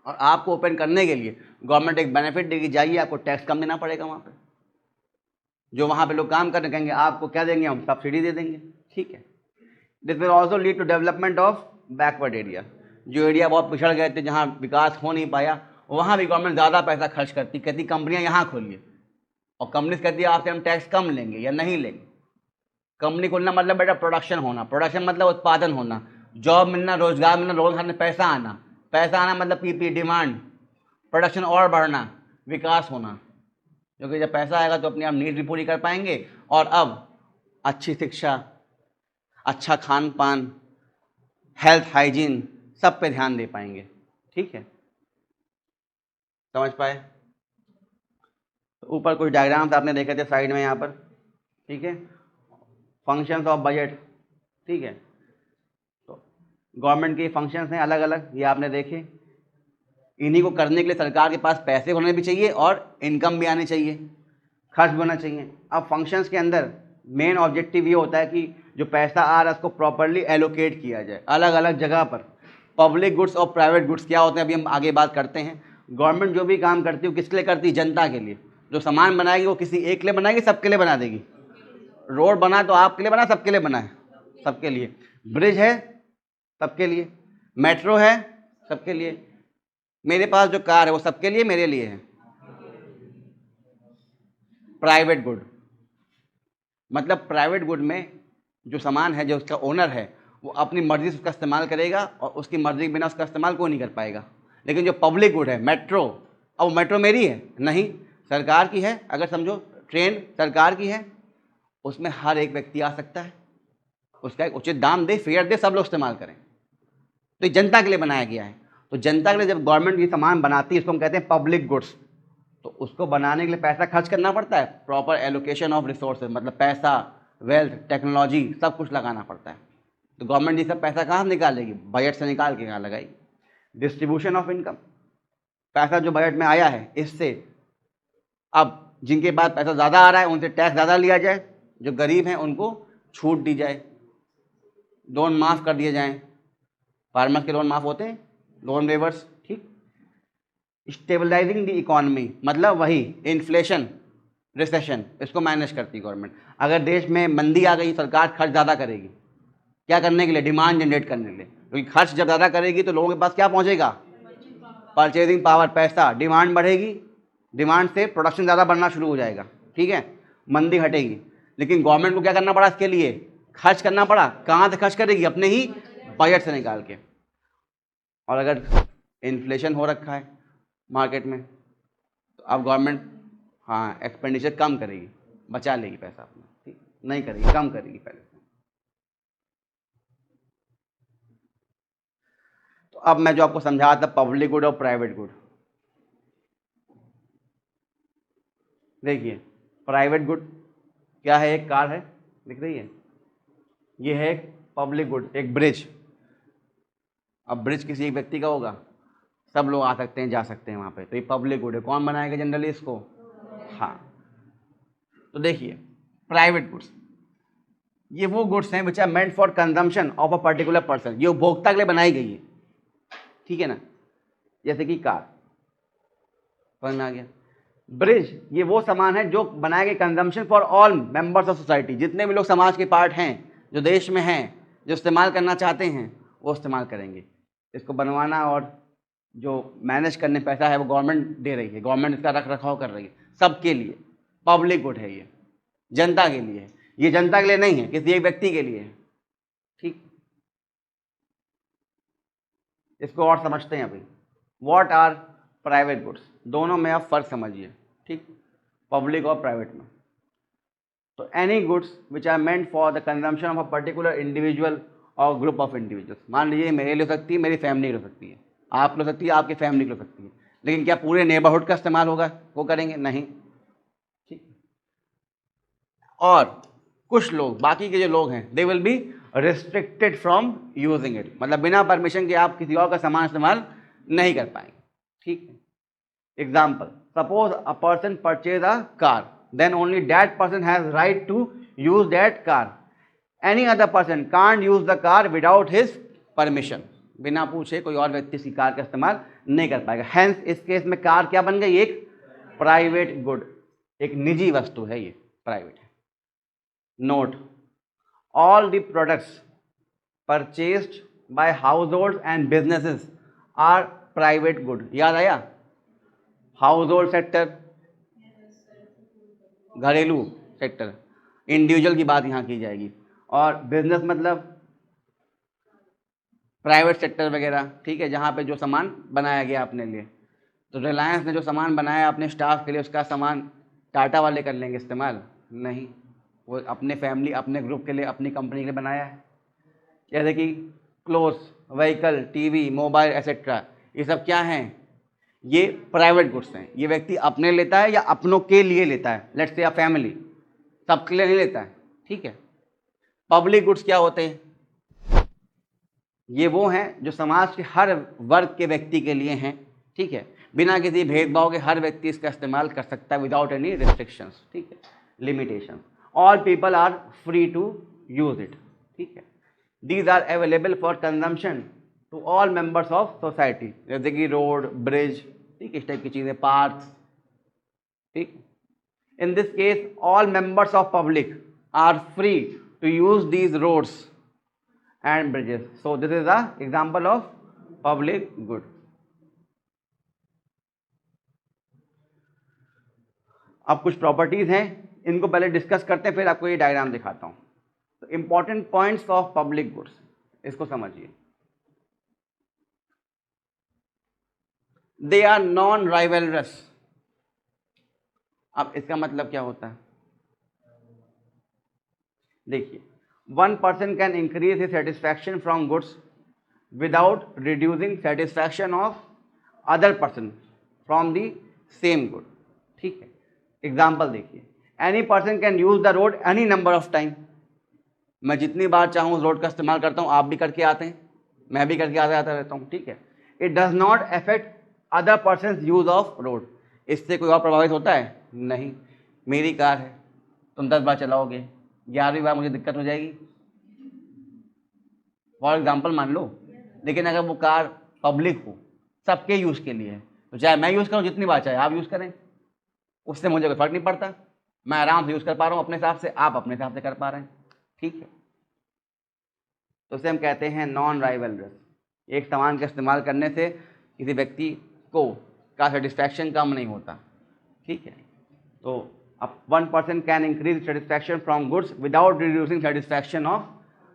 और आपको ओपन करने के लिए गवर्नमेंट एक बेनिफिट देगी, जाइए आपको टैक्स कम देना पड़ेगा वहाँ पे। जो वहाँ पे लोग काम करने कहेंगे आपको क्या देंगे? हम सब्सिडी दे देंगे। ठीक है। This will also lead to development of backward area. जो एरिया बहुत पिछड़ गए थे, जहाँ विकास हो नहीं पाया, वहाँ भी गवर्नमेंट ज़्यादा पैसा खर्च करती, कहती कंपनियाँ यहाँ खोलिए, और कंपनीज कहती है आपसे हम टैक्स कम लेंगे या नहीं लेंगे। कंपनी खोलना मतलब बेटा प्रोडक्शन होना, प्रोडक्शन मतलब उत्पादन होना, जॉब मिलना, रोजगार मिलना, रोजगार में पैसा आना, पैसा आना मतलब पीपी डिमांड, प्रोडक्शन और बढ़ना, विकास होना। क्योंकि जब पैसा आएगा तो अपनी आप नीड भी पूरी कर पाएंगे, और अब अच्छी शिक्षा, अच्छा खान पान, हेल्थ हाइजीन, सब पे ध्यान दे पाएंगे। ठीक है, समझ पाए? तो ऊपर कुछ डायग्राम्स आपने देखे थे साइड में यहाँ पर। ठीक है, फंक्शंस ऑफ बजट। ठीक है, तो गवर्नमेंट के फंक्शंस हैं अलग अलग, ये आपने देखे। इन्हीं को करने के लिए सरकार के पास पैसे होने भी चाहिए और इनकम भी आनी चाहिए, खर्च भी होना चाहिए। अब फंक्शंस के अंदर मेन ऑब्जेक्टिव ये होता है कि जो पैसा आ रहा है उसको प्रॉपरली एलोकेट किया जाए अलग अलग जगह पर। पब्लिक गुड्स और प्राइवेट गुड्स क्या होते हैं अभी हम आगे बात करते हैं। गवर्नमेंट जो भी काम करती है वो किसके लिए करती है? जनता के लिए। जो सामान बनाएगी वो किसी एक के लिए बनाएगी, सबके लिए बना देगी। रोड बना तो आपके लिए बना, सबके लिए बना है? सबके लिए। ब्रिज है सबके लिए, मेट्रो है सबके लिए, मेरे पास जो कार है वो सबके लिए, मेरे लिए है। प्राइवेट गुड मतलब प्राइवेट गुड में जो सामान है, जो उसका ओनर है वो अपनी मर्जी से उसका इस्तेमाल करेगा और उसकी मर्जी के बिना उसका इस्तेमाल कोई नहीं कर पाएगा। लेकिन जो पब्लिक गुड है, मेट्रो, अब वो मेट्रो मेरी है नहीं, सरकार की है। अगर समझो ट्रेन सरकार की है, उसमें हर एक व्यक्ति आ सकता है, उसका एक उचित दाम दे, फेयर दे, सब लोग इस्तेमाल करें। तो ये जनता के लिए बनाया गया है। तो जनता के लिए जब गवर्नमेंट ये सामान बनाती है, उसको हम कहते हैं पब्लिक गुड्स। तो उसको बनाने के लिए पैसा खर्च करना पड़ता है, प्रॉपर एलोकेशन ऑफ रिसोर्सेज, मतलब पैसा, वेल्थ, टेक्नोलॉजी, सब कुछ लगाना पड़ता है। तो गवर्नमेंट ये सब पैसा कहाँ से निकालेगी? बजट से निकाल के कहाँ लगाएगी? डिस्ट्रीब्यूशन ऑफ इनकम, पैसा जो बजट में आया है इससे अब जिनके पास पैसा ज़्यादा आ रहा है उनसे टैक्स ज़्यादा लिया जाए, जो गरीब हैं उनको छूट दी जाए, लोन माफ़ कर दिए जाएँ। फार्मर्स के लोन माफ़ होते हैं, लोन वेवर्स। ठीक। स्टेबलाइजिंग द इकोनॉमी मतलब वही इन्फ्लेशन, रिसेशन, इसको मैनेज करती है गवर्नमेंट। अगर देश में मंदी आ गई, सरकार खर्च ज़्यादा करेगी, क्या करने के लिए? डिमांड जनरेट करने के लिए। क्योंकि खर्च जब ज़्यादा करेगी तो लोगों के पास क्या पहुंचेगा? परचेजिंग पावर, पैसा। डिमांड बढ़ेगी, डिमांड से प्रोडक्शन ज़्यादा बढ़ना शुरू हो जाएगा। ठीक है, मंदी हटेगी। लेकिन गवर्नमेंट को क्या करना पड़ा? इसके लिए खर्च करना पड़ा। कहाँ से खर्च करेगी? अपने ही बजट से निकाल के। और अगर इन्फ्लेशन हो रखा है मार्केट में तो अब गवर्नमेंट हाँ एक्सपेंडिचर कम करेगी, बचा लेगी पैसा अपना। ठीक, नहीं करेगी, कम करेगी पहले से। तो अब मैं जो आपको समझा था पब्लिक गुड और प्राइवेट गुड, देखिए प्राइवेट गुड क्या है, एक कार है, दिख रही है, ये है एक पब्लिक गुड, एक ब्रिज। अब ब्रिज किसी एक व्यक्ति का होगा, सब लोग आ सकते हैं जा सकते हैं वहाँ पे, तो ये पब्लिक गुड है। कौन बनाएगा जनरली इसको? हाँ। तो देखिए प्राइवेट गुड्स, ये वो गुड्स हैं which are meant for consumption of a particular person, ये उपभोक्ता के लिए बनाई गई है, ठीक है ना, जैसे कि कार, समझ में आ गया। ब्रिज ये वो सामान है जो बनाए गए consumption for all members of society, जितने भी लोग समाज के पार्ट हैं, जो देश में हैं, जो इस्तेमाल करना चाहते हैं वो इस्तेमाल करेंगे। इसको बनवाना और जो मैनेज करने पैसा है वो गवर्नमेंट दे रही है, गवर्नमेंट इसका रख रखाव कर रही है, सबके लिए पब्लिक गुड है, ये जनता के लिए है, ये जनता के लिए नहीं है, किसी एक व्यक्ति के लिए है, ठीक। इसको और समझते हैं अभी। व्हाट आर प्राइवेट गुड्स, दोनों में आप फर्क समझिए, ठीक, पब्लिक और प्राइवेट में। तो any goods which are meant for the consumption of a particular individual or group of individuals, मान लीजिए मेरे लिए हो सकती है, मेरी फैमिली हो सकती है, आप हो सकती है, आपकी फैमिली हो सकती है, लेकिन क्या पूरे नेबरहुड का इस्तेमाल होगा, वो करेंगे नहीं, ठीक। और कुछ लोग, बाकी के जो लोग हैं, they will be restricted from using it, मतलब बिना परमिशन के आप किसी और का सामान इस्तेमाल नहीं कर पाएंगे, ठीक है। Example, suppose a person purchase a car, then only that person has right to use that car. Any other person can't use the car without his permission. बिना पूछे कोई और व्यक्ति इसकी कार का इस्तेमाल नहीं कर पाएगा। Hence इस केस में कार क्या बन गई, एक प्राइवेट गुड, एक निजी वस्तु है, ये प्राइवेट है। Note, all the products purchased by households and businesses are private good. याद आया? हाउस सेक्टर, घरेलू सेक्टर, इंडिविजुअल की बात यहाँ की जाएगी, और बिजनेस मतलब प्राइवेट सेक्टर वगैरह, ठीक है, जहाँ पे जो सामान बनाया गया अपने लिए। तो रिलायंस ने जो सामान बनाया अपने स्टाफ के लिए, उसका सामान टाटा वाले कर लेंगे इस्तेमाल? नहीं, वो अपने फैमिली, अपने ग्रुप के लिए, अपनी कंपनी के लिए बनाया है। जैसे कि clothes, vehicle, TV, mobile etcetera, ये सब क्या हैं, ये प्राइवेट गुड्स हैं। ये व्यक्ति अपने लेता है या अपनों के लिए लेता है, लेट्स से या फैमिली, सबके लिए नहीं लेता है, ठीक है। पब्लिक गुड्स क्या होते हैं, ये वो हैं जो समाज के हर वर्ग के व्यक्ति के लिए हैं, ठीक है, बिना किसी भेदभाव के हर व्यक्ति इसका इस्तेमाल कर सकता है विदाउट एनी रिस्ट्रिक्शंस, ठीक है, limitation. All people are free to use it, ठीक है। These are available for consumption to all members of society, जैसे कि रोड, ब्रिज, ठीक, इस टाइप की चीज़ें, पार्क्स, ठीक। In this case all members of public are free to use these roads and bridges, so this is the example of public good. अब कुछ properties हैं, इनको पहले डिस्कस करते हैं, फिर आपको ये डायग्राम दिखाता हूँ। तो important points of public goods, इसको समझिए। They are non rivalrous. अब इसका मतलब क्या होता है, देखिए, one person can increase his satisfaction from goods without reducing satisfaction of other person from the same good, ठीक है। एग्जाम्पल देखिए, any person can use the road any number of time, मैं जितनी बार चाहूँ उस रोड का इस्तेमाल करता हूँ, आप भी करके आते हैं, मैं भी करके आता रहता हूँ, ठीक है। It does not affect other person use of road, इससे कोई और प्रभावित होता है? नहीं। मेरी कार है, तुम 10 बार चलाओगे, 11वीं बार मुझे दिक्कत हो जाएगी, फॉर एग्जाम्पल मान लो। लेकिन अगर वो कार पब्लिक हो, सबके यूज़ के लिए है, तो चाहे मैं यूज़ करूँ जितनी बार, चाहे आप यूज़ करें, उससे मुझे कोई फर्क नहीं पड़ता, मैं आराम से यूज़ कर पा रहा हूँ अपने हिसाब से, आप अपने हिसाब से कर पा रहे हैं, ठीक है। तो उसे हम कहते हैं नॉन राइवलरस। एक सामान का इस्तेमाल करने से किसी व्यक्ति को का सेटिस्फैक्शन कम नहीं होता, ठीक है। तो अब one person can increase satisfaction from goods without reducing satisfaction of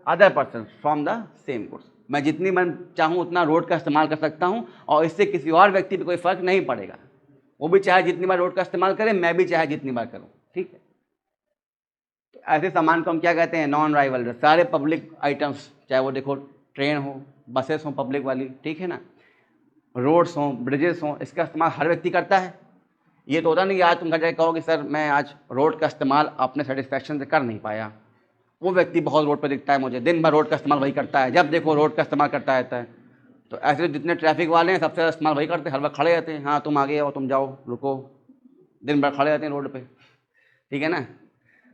other person from the same goods, मैं जितनी बार चाहूँ उतना रोड का इस्तेमाल कर सकता हूँ और इससे किसी और व्यक्ति पर कोई फर्क नहीं पड़ेगा, वो भी चाहे जितनी बार रोड का इस्तेमाल करे, मैं भी चाहे जितनी बार करूँ, ठीक है। तो ऐसे सामान को हम क्या कहते हैं, नॉन राइवलरस। सारे पब्लिक आइटम्स, चाहे वो देखो ट्रेन हो, बसेस हों पब्लिक वाली, ठीक है ना, रोड्स हों, ब्रिजेस हों, इसका इस्तेमाल हर व्यक्ति करता है। ये तो होता नहीं कि आज तुम घर जाके कहो कि सर मैं आज रोड का इस्तेमाल अपने सेटिस्फैक्शन से कर नहीं पाया। वो व्यक्ति बहुत रोड पर दिखता है मुझे, दिन भर रोड का इस्तेमाल वही करता है, जब देखो रोड का इस्तेमाल करता रहता है। तो ऐसे जितने ट्रैफिक वाले हैं सबसे ज़्यादा इस्तेमाल वही करते हैं, हर वक्त खड़े रहते हैं, हाँ तुम आगे आओ, तुम जाओ, रुको, दिन भर खड़े रहते हैं रोड पे, ठीक है ना।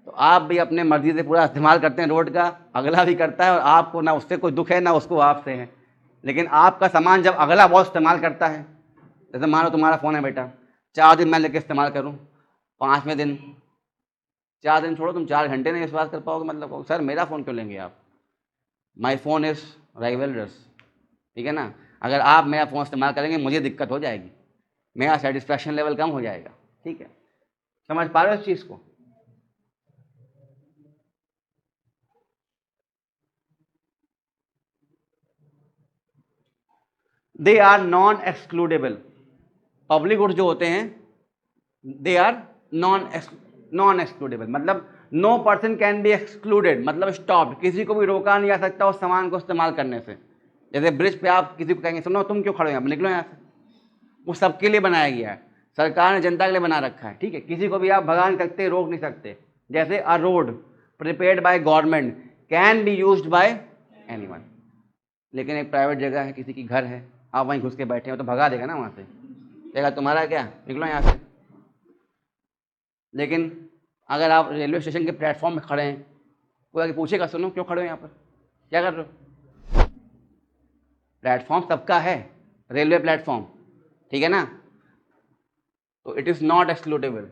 तो आप भी अपने मर्जी से पूरा इस्तेमाल करते हैं रोड का, अगला भी करता है, और आपको ना उससे कोई दुख है ना उसको आपसे है। लेकिन आपका सामान जब अगला बहुत इस्तेमाल करता है, जैसे मानो तुम्हारा फ़ोन है बेटा, 4 दिन मैं लेके इस्तेमाल करूँ, 5वें दिन, 4 दिन छोड़ो, तुम 4 घंटे नहीं विश्वास कर पाओगे, मतलब सर मेरा फ़ोन क्यों लेंगे आप, माई फ़ोन इज़ राइवलरस, ठीक है ना। अगर आप मेरा फ़ोन इस्तेमाल करेंगे मुझे दिक्कत हो जाएगी, मेरा सेटिस्फैक्शन लेवल कम हो जाएगा, ठीक है। समझ पा रहे हो इस चीज़ को? They are non excludable. Public goods जो होते हैं दे आर नॉन एक्सक्लूडेबल, मतलब no person can be excluded, मतलब स्टॉप, किसी को भी रोका नहीं जा सकता उस सामान को इस्तेमाल करने से। जैसे ब्रिज पे आप किसी को कहेंगे सुनो तुम क्यों खड़े हो यहाँ पे, निकलो यहाँ से, वो सबके लिए बनाया गया है, सरकार ने जनता के लिए बना रखा है, ठीक है। किसी को भी आप भगा नहीं सकते, रोक नहीं सकते। जैसे a road prepared by government can be used by anyone. लेकिन एक प्राइवेट जगह है, किसी की घर है, आप वहीं घुस के बैठे हो तो भगा देगा ना वहाँ से, कहेगा तुम्हारा क्या, निकलो यहाँ से। लेकिन अगर आप रेलवे स्टेशन के प्लेटफॉर्म में खड़े हैं, कोई आके पूछेगा सुनो क्यों खड़े हो यहाँ पर, क्या कर रहे हो, प्लेटफॉर्म सबका है, रेलवे प्लेटफॉर्म, ठीक है ना, तो इट इज़ नॉट एक्सक्लूडेबल।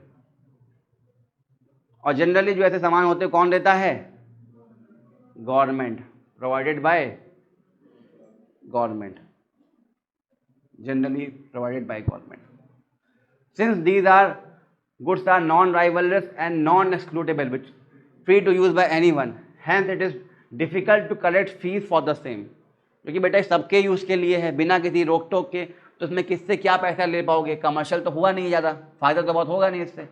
और जनरली जो ऐसे सामान होते हैं कौन देता है, government, provided by government, generally provided by government. Since these are goods are non-rivalrous and non-excludable, which free to use by anyone, hence it is difficult to collect fees for the same. क्योंकि बेटा सबके use के लिए है, बिना किसी रोक टोक के, तो इसमें किससे क्या पैसा ले पाओगे, कमर्शियल तो हुआ नहीं ज़्यादा, फ़ायदा तो बहुत होगा नहीं इससे।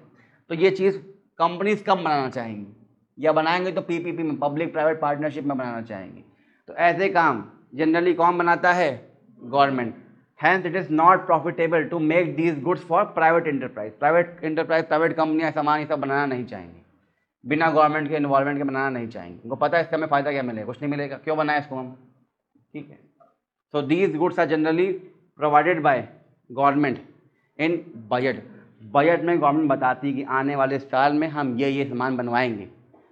तो ये चीज़ कंपनीज कम बनाना चाहेंगी, या बनाएंगे तो पीपीपी में, पब्लिक प्राइवेट पार्टनरशिप में बनाना चाहेंगी। तो ऐसे काम जनरली कौन बनाता है, government. Hence it is not profitable to make these goods for private enterprise. Private कंपनियां सामान ये सब बनाना नहीं चाहेंगी, बिना गवर्नमेंट के इन्वॉल्वमेंट के बनाना नहीं चाहेंगी। उनको पता है इसका हमें फ़ायदा क्या मिलेगा, कुछ नहीं मिलेगा, क्यों बनाए इसको हम, ठीक है। So these goods are generally provided by government in budget. Budget में गवर्नमेंट बताती है कि आने वाले साल में हम ये सामान बनवाएंगे,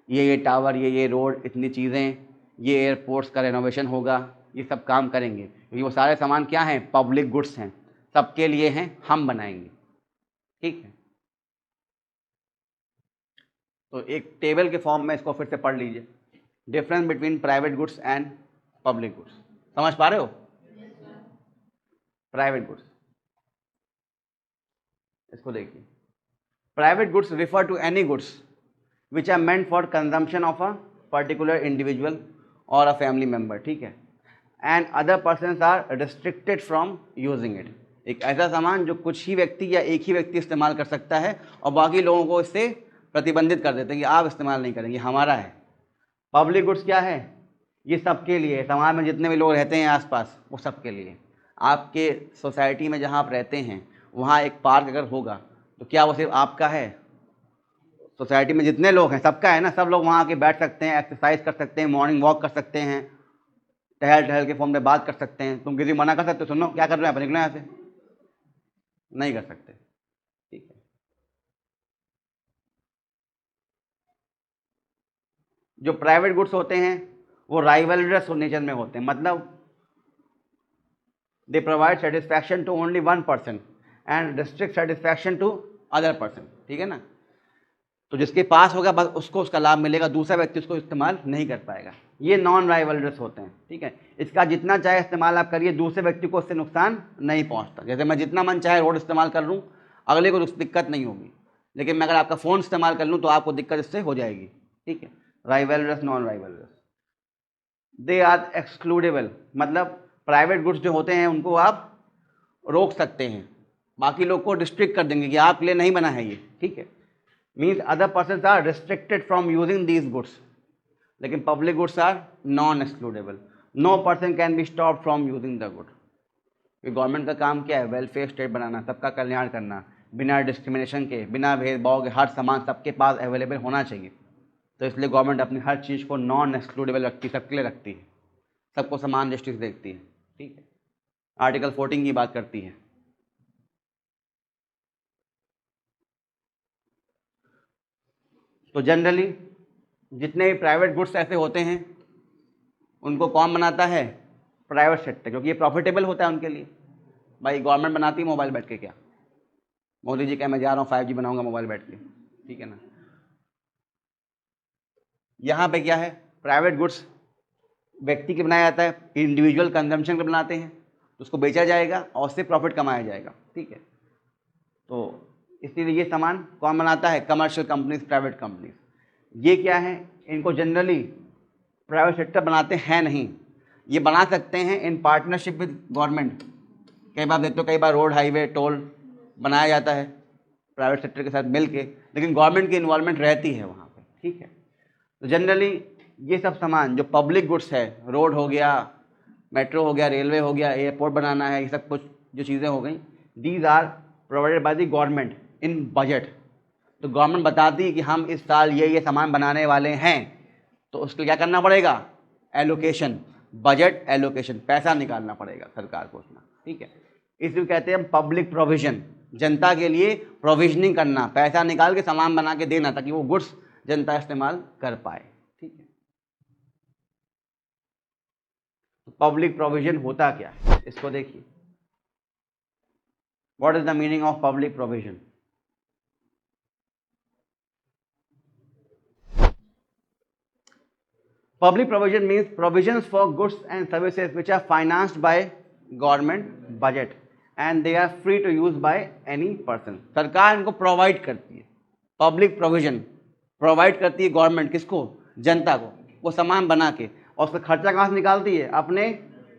ये टावर, ये रोड, इतनी चीज़ें, ये एयरपोर्ट्स का रेनोवेशन होगा, ये सब काम करेंगे, क्योंकि वो सारे सामान क्या हैं, पब्लिक गुड्स हैं, सबके लिए हैं, हम बनाएंगे, ठीक है। तो एक टेबल के फॉर्म में इसको फिर से पढ़ लीजिए, difference between private goods and public goods. समझ पा रहे हो? प्राइवेट गुड्स, इसको देखिए, private goods refer to any goods which are meant for consumption of a particular individual or a family member, ठीक है, and other persons are restricted from using it. एक ऐसा सामान जो कुछ ही व्यक्ति या एक ही व्यक्ति इस्तेमाल कर सकता है और बाकी लोगों को इससे प्रतिबंधित कर देते हैं कि आप इस्तेमाल नहीं करेंगे, हमारा है। पब्लिक गुड्स क्या है, ये सबके लिए, समाज में जितने भी लोग रहते हैं आसपास, वो सबके लिए। आपके सोसाइटी में जहाँ आप रहते हैं वहाँ एक पार्क अगर होगा तो क्या वो सिर्फ आपका है, सोसाइटी में जितने लोग हैं सबका है ना, सब लोग वहाँ आके बैठ सकते हैं, एक्सरसाइज कर सकते हैं, मॉर्निंग वॉक कर सकते हैं, टहल के फ़ोन में बात कर सकते हैं। तुम किसी मना कर सकते हो, सुनो क्या कर रहे हैं आप, निकलो यहाँ से, नहीं कर सकते, ठीक है। जो प्राइवेट गुड्स होते हैं वो राइवलरस नेचर में होते हैं, मतलब they provide satisfaction to only one person and restrict satisfaction to other person, ठीक है ना। तो जिसके पास होगा बस उसको उसका लाभ मिलेगा, दूसरा व्यक्ति उसको इस्तेमाल नहीं कर पाएगा। ये नॉन राइवलरस होते हैं, ठीक है। इसका जितना चाहे इस्तेमाल आप करिए, दूसरे व्यक्ति को उससे नुकसान नहीं पहुंचता। जैसे मैं जितना मन चाहे रोड इस्तेमाल कर लूँ, अगले को दिक्कत नहीं होगी, लेकिन मैं अगर आपका फ़ोन इस्तेमाल कर लूँ तो आपको दिक्कत इससे हो जाएगी, ठीक है। Rivalrous, non rivalrous, they are excludable, मतलब प्राइवेट गुड्स जो होते हैं उनको आप रोक सकते हैं, बाकी लोग को रिस्ट्रिक्ट कर देंगे कि आपके लिए नहीं बना है ये, ठीक है। Means other persons are restricted from using these goods. लेकिन public goods are non excludable, no person can be stop from using the good. Government का काम क्या है? वेलफेयर स्टेट बनाना, सबका कल्याण करना, बिना डिस्क्रिमिनेशन के, बिना भेदभाव के, हर सामान सबके पास अवेलेबल होना चाहिए। तो इसलिए गवर्नमेंट अपनी हर चीज़ को नॉन एक्सक्लूडेबल रखती है, सबके लिए रखती है, सबको समान दृष्टि से देखती है। ठीक है, आर्टिकल 14 की बात करती है। तो जनरली जितने भी प्राइवेट गुड्स ऐसे होते हैं उनको कौन बनाता है? प्राइवेट सेक्टर, क्योंकि ये प्रॉफिटेबल होता है उनके लिए। भाई गवर्नमेंट बनाती है मोबाइल बैठ के क्या? मोदी जी क्या मैं जा रहा हूँ 5G बनाऊंगा मोबाइल बैठ के, ठीक है ना। यहाँ पे क्या है? प्राइवेट गुड्स व्यक्ति के बनाया जाता है, इंडिविजुअल कंजम्पशन के बनाते हैं, तो उसको बेचा जाएगा और उससे प्रॉफिट कमाया जाएगा। ठीक है, तो इसलिए ये सामान कौन बनाता है? Commercial companies, private companies. ये क्या है? इनको जनरली प्राइवेट सेक्टर बनाते हैं नहीं, ये बना सकते हैं इन पार्टनरशिप विद गवर्नमेंट। कई बार देखते हो, कई बार रोड, हाईवे, टोल बनाया जाता है प्राइवेट सेक्टर के साथ मिल के, लेकिन गवर्नमेंट की इन्वॉल्वमेंट रहती है वहाँ पे। ठीक है, तो जनरली ये सब सामान जो पब्लिक गुड्स है, रोड हो गया, मेट्रो हो गया, रेलवे हो गया, एयरपोर्ट बनाना है, ये सब कुछ जो चीज़ें हो गई, these are provided by the government in budget. तो गवर्नमेंट बताती है कि हम इस साल ये सामान बनाने वाले हैं, तो उसके लिए क्या करना पड़ेगा? एलोकेशन, बजट एलोकेशन, पैसा निकालना पड़ेगा सरकार को उसमें। ठीक है, इसलिए कहते हैं हम पब्लिक प्रोविजन, जनता के लिए प्रोविजनिंग करना, पैसा निकाल के सामान बना के देना ताकि वो गुड्स जनता इस्तेमाल कर पाए। ठीक है, तो पब्लिक प्रोविजन होता क्या है इसको देखिए। What is the meaning of public provision? Public provision means provisions for goods and services which are financed by government budget and they are free to use by any person। सरकार इनको provide करती है, public provision provide करती है government, किसको? जनता को, वो सामान बना के, और उसका खर्चा कहाँ से निकालती है? अपने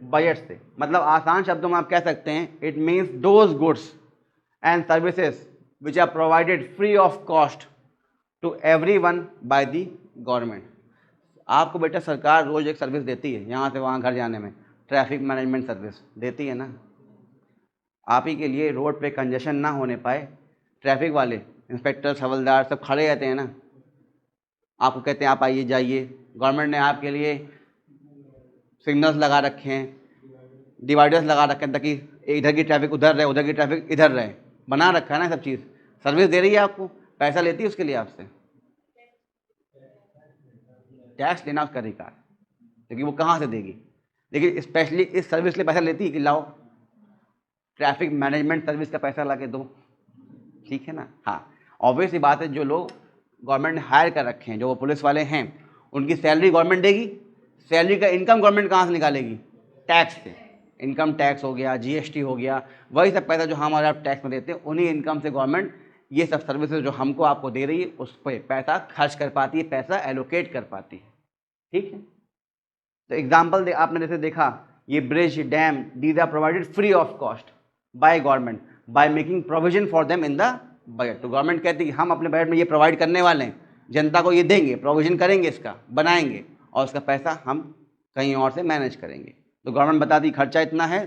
बजट से। मतलब आसान शब्दों में आप कह सकते हैं, it means those goods and services which are provided free of cost to everyone by the government. आपको बेटा सरकार रोज़ एक सर्विस देती है, यहाँ से वहाँ घर जाने में, ट्रैफिक मैनेजमेंट सर्विस देती है ना। आप ही के लिए रोड पे कंजेशन ना होने पाए, ट्रैफिक वाले इंस्पेक्टर, हवलदार सब खड़े रहते हैं ना, आपको कहते हैं आप आइए जाइए। गवर्नमेंट ने आपके लिए सिग्नल्स लगा रखे हैं, डिवाइडर्स लगा रखे हैं ताकि इधर की ट्रैफिक उधर रहे, उधर की ट्रैफिक इधर रहे, बना रखा है ना सब चीज़। सर्विस दे रही है आपको, पैसा लेती है उसके लिए आपसे, टैक्स लेना उसका अधिकार, क्योंकि वो कहाँ से देगी। लेकिन स्पेशली इस सर्विस के लिए पैसा लेती है कि लाओ ट्रैफिक मैनेजमेंट सर्विस का पैसा ला के दो। ठीक है ना। हाँ, ऑब्वियस ही बात है, जो लोग गवर्नमेंट ने हायर कर रखे हैं, जो वो पुलिस वाले हैं, उनकी सैलरी गवर्नमेंट देगी। सैलरी का इनकम गवर्नमेंट कहाँ से निकालेगी? टैक्स से। इनकम टैक्स हो गया, GST हो गया, वही सब पैसा जो हमारे आप टैक्स में देते हैं, उन्हीं इनकम से गवर्नमेंट ये सब सर्विसेज जो हमको आपको दे रही है उस पर पैसा खर्च कर पाती है, पैसा एलोकेट कर पाती है। ठीक है, तो एग्जाम्पल आपने जैसे देखा, ये bridge, dam, these are provided free of cost by government by making provision for them in the budget. तो गवर्नमेंट कहती है कि हम अपने बजट में ये प्रोवाइड करने वाले हैं, जनता को ये देंगे, प्रोविजन करेंगे, इसका बनाएंगे, और उसका पैसा हम कहीं और से मैनेज करेंगे। तो गवर्नमेंट बताती खर्चा इतना है,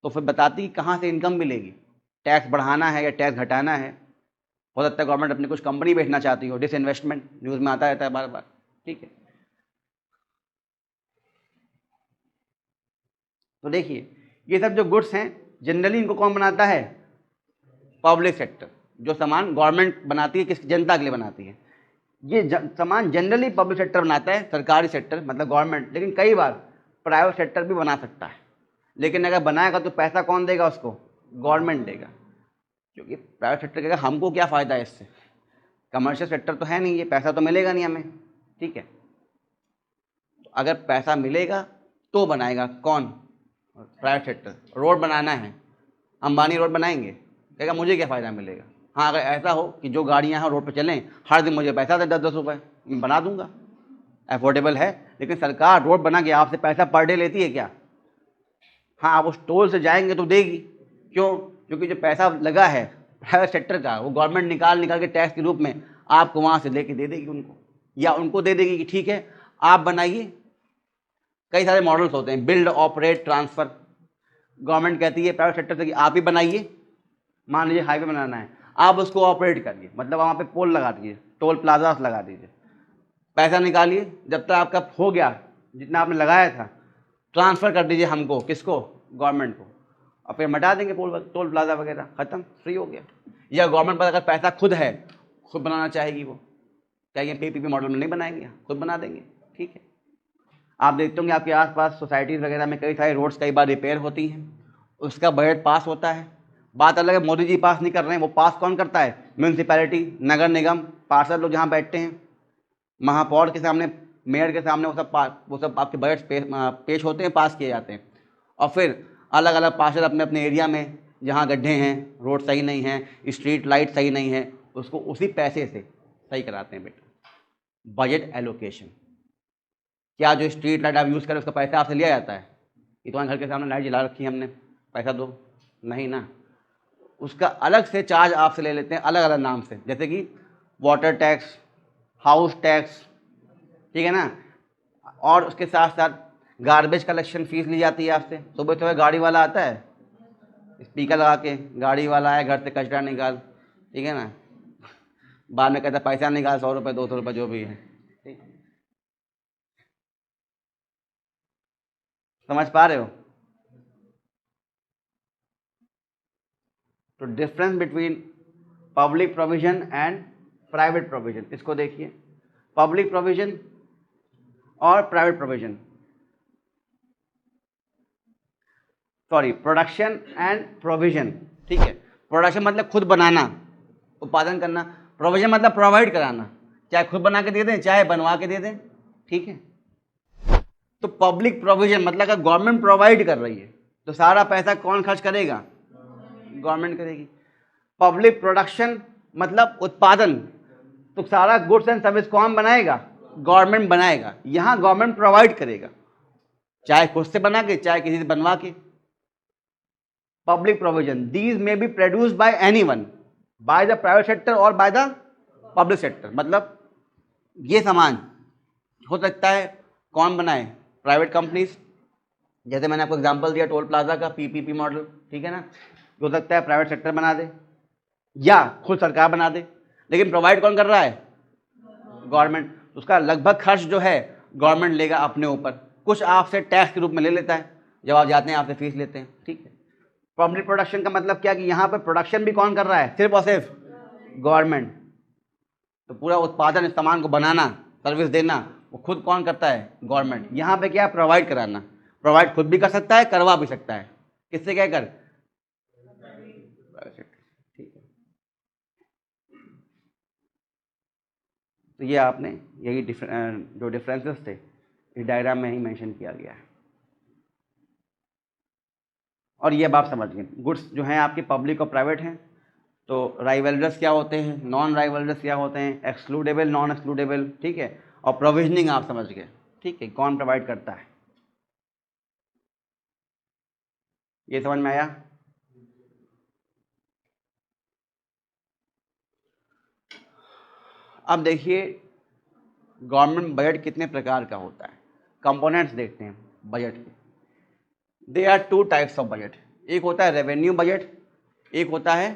तो फिर बताती कहाँ से इनकम मिलेगी, टैक्स बढ़ाना है या टैक्स घटाना है। हो सकता है गवर्नमेंट अपनी कुछ कंपनी बेचना चाहती हो, डिसइन्वेस्टमेंट न्यूज़ में आता रहता है बार बार। ठीक है, तो देखिए ये सब जो गुड्स हैं जनरली इनको कौन बनाता है? Public sector. जो सामान गवर्नमेंट बनाती है, किस जनता के लिए बनाती है, ये सामान जनरली पब्लिक सेक्टर बनाता है, सरकारी सेक्टर मतलब गवर्नमेंट। लेकिन कई बार प्राइवेट सेक्टर भी बना सकता है, लेकिन अगर बनाएगा तो पैसा कौन देगा उसको? गवर्नमेंट देगा, क्योंकि प्राइवेट सेक्टर कहेगा हमको क्या फ़ायदा है इससे, कमर्शियल सेक्टर तो है नहीं, ये पैसा तो मिलेगा नहीं हमें। ठीक है, अगर पैसा मिलेगा तो बनाएगा कौन? Private sector. रोड बनाना है, अंबानी रोड बनाएंगे, कहेगा मुझे क्या फ़ायदा मिलेगा। हाँ, अगर ऐसा हो कि जो गाड़ियाँ हैं रोड पर चलें, हर दिन मुझे पैसा दे 10-10 रुपये, मैं बना दूंगा, अफोर्डेबल है। लेकिन सरकार रोड बना के आपसे पैसा पर डे लेती है क्या? हाँ, आप उस टोल से जाएंगे तो देगी। क्यों? क्योंकि जो पैसा लगा है प्राइवेट सेक्टर का, वो गवर्नमेंट निकाल के टैक्स के रूप में आपको वहाँ से लेके दे देगी उनको, या उनको दे देगी कि ठीक है आप बनाइए, कई सारे मॉडल्स होते हैं, बिल्ड, ऑपरेट, ट्रांसफ़र। गवर्नमेंट कहती है प्राइवेट सेक्टर से कि आप ही बनाइए, मान लीजिए हाईवे बनाना है, आप उसको ऑपरेट करिए, मतलब वहाँ पे पोल लगा दीजिए, टोल प्लाजास लगा दीजिए, पैसा निकालिए, जब तक आपका हो गया जितना आपने लगाया था ट्रांसफ़र कर दीजिए हमको, किसको, गवर्नमेंट को, और फिर हटा देंगे टोल प्लाजा वगैरह, ख़त्म, फ्री हो गया। या गवर्नमेंट पर अगर पैसा खुद है, खुद बनाना चाहेगी, वो क्या पीपीपी मॉडल में नहीं बनाएंगे, खुद बना देंगे, ठीक है। आप देखते होंगे आपके आसपास सोसाइटीज़ वगैरह में कई सारी रोड्स कई बार रिपेयर होती हैं, उसका बजट पास होता है। बात अलग है, मोदी जी पास नहीं कर रहे हैं, वो पास कौन करता है, म्यूनसिपैलिटी, नगर निगम, पार्षद लोग जहाँ बैठते हैं, महापौर के सामने, मेयर के सामने वो सब आपके बजट पेश होते हैं, पास किए जाते हैं। और फिर अलग अलग पार्षद अपने अपने एरिया में जहाँ गड्ढे हैं, रोड सही नहीं है, स्ट्रीट लाइट सही नहीं है, उसको उसी पैसे से सही कराते हैं। बेटा बजट एलोकेशन, क्या जो स्ट्रीट लाइट आप यूज़ करें उसका पैसा आपसे लिया जाता है कि तुम्हारे घर के सामने लाइट जला रखी है हमने, पैसा दो, नहीं ना, उसका अलग से चार्ज आपसे ले लेते हैं, अलग अलग नाम से, जैसे कि वाटर टैक्स, हाउस टैक्स, ठीक है ना। और उसके साथ साथ गार्बेज कलेक्शन फीस ली जाती है आपसे। सुबह सुबह गाड़ी वाला आता है, स्पीकर लगा के, गाड़ी वाला है, घर से कचरा निकाल, ठीक है ना, बाद में कहता पैसा निकाल, 100 रुपये 200 रुपये जो भी है, ठीक, समझ पा रहे हो। तो difference between public provision and private provision, इसको देखिए, पब्लिक प्रोविजन और private provision, sorry, production and provision, ठीक है। प्रोडक्शन मतलब खुद बनाना, उत्पादन करना, प्रोविजन मतलब प्रोवाइड कराना, चाहे खुद बना के दे दें चाहे बनवा के दे दें, ठीक है। तो पब्लिक प्रोविजन मतलब अगर गवर्नमेंट प्रोवाइड कर रही है तो सारा पैसा कौन खर्च करेगा, गवर्नमेंट करेगी। पब्लिक प्रोडक्शन मतलब उत्पादन, तो सारा गुड्स एंड सर्विस कौन बनाएगा, गवर्नमेंट बनाएगा, यहाँ गवर्नमेंट प्रोवाइड करेगा, चाहे खुद से बना के चाहे किसी से बनवा के। पब्लिक प्रोविजन, दीज में be produced by anyone, by the private sector और बाय द पब्लिक सेक्टर, मतलब ये सामान हो सकता है कौन बनाए, प्राइवेट कंपनीज, जैसे मैंने आपको एग्जांपल दिया टोल प्लाजा का, पीपीपी मॉडल, ठीक है ना, हो सकता है प्राइवेट सेक्टर बना दे या खुद सरकार बना दे, लेकिन प्रोवाइड कौन कर रहा है, गवर्नमेंट। उसका लगभग खर्च जो है गवर्नमेंट लेगा अपने ऊपर, कुछ आपसे टैक्स के रूप में ले लेता है, जब आप जाते हैं आपसे फीस लेते हैं, ठीक है। पब्लिक प्रोडक्शन का मतलब क्या कि यहाँ पर प्रोडक्शन भी कौन कर रहा है, सिर्फ और सिर्फ गवर्नमेंट। तो पूरा उत्पादन, इस सामान को बनाना, सर्विस देना, वो खुद कौन करता है, गवर्नमेंट। यहाँ पे क्या, प्रोवाइड कराना, प्रोवाइड खुद भी कर सकता है, करवा भी सकता है, किससे कहकर, ठीक है। तो ये आपने यही जो डिफरेंसेस थे इस डायग्राम में ही मेंशन किया गया है, और ये अब आप समझ गए। गुड्स जो हैं आपके पब्लिक और प्राइवेट हैं, तो राइवलरस क्या होते हैं, नॉन राइवलरस क्या होते हैं, एक्सक्लूडेबल, नॉन एक्सक्लूडेबल, ठीक है, और प्रोविजनिंग आप समझ गए, ठीक है, कौन प्रोवाइड करता है, ये समझ में आया। अब देखिए गवर्नमेंट बजट कितने प्रकार का होता है, कंपोनेंट्स देखते हैं बजट के। They are two types of budget, एक होता है रेवेन्यू बजट, एक होता है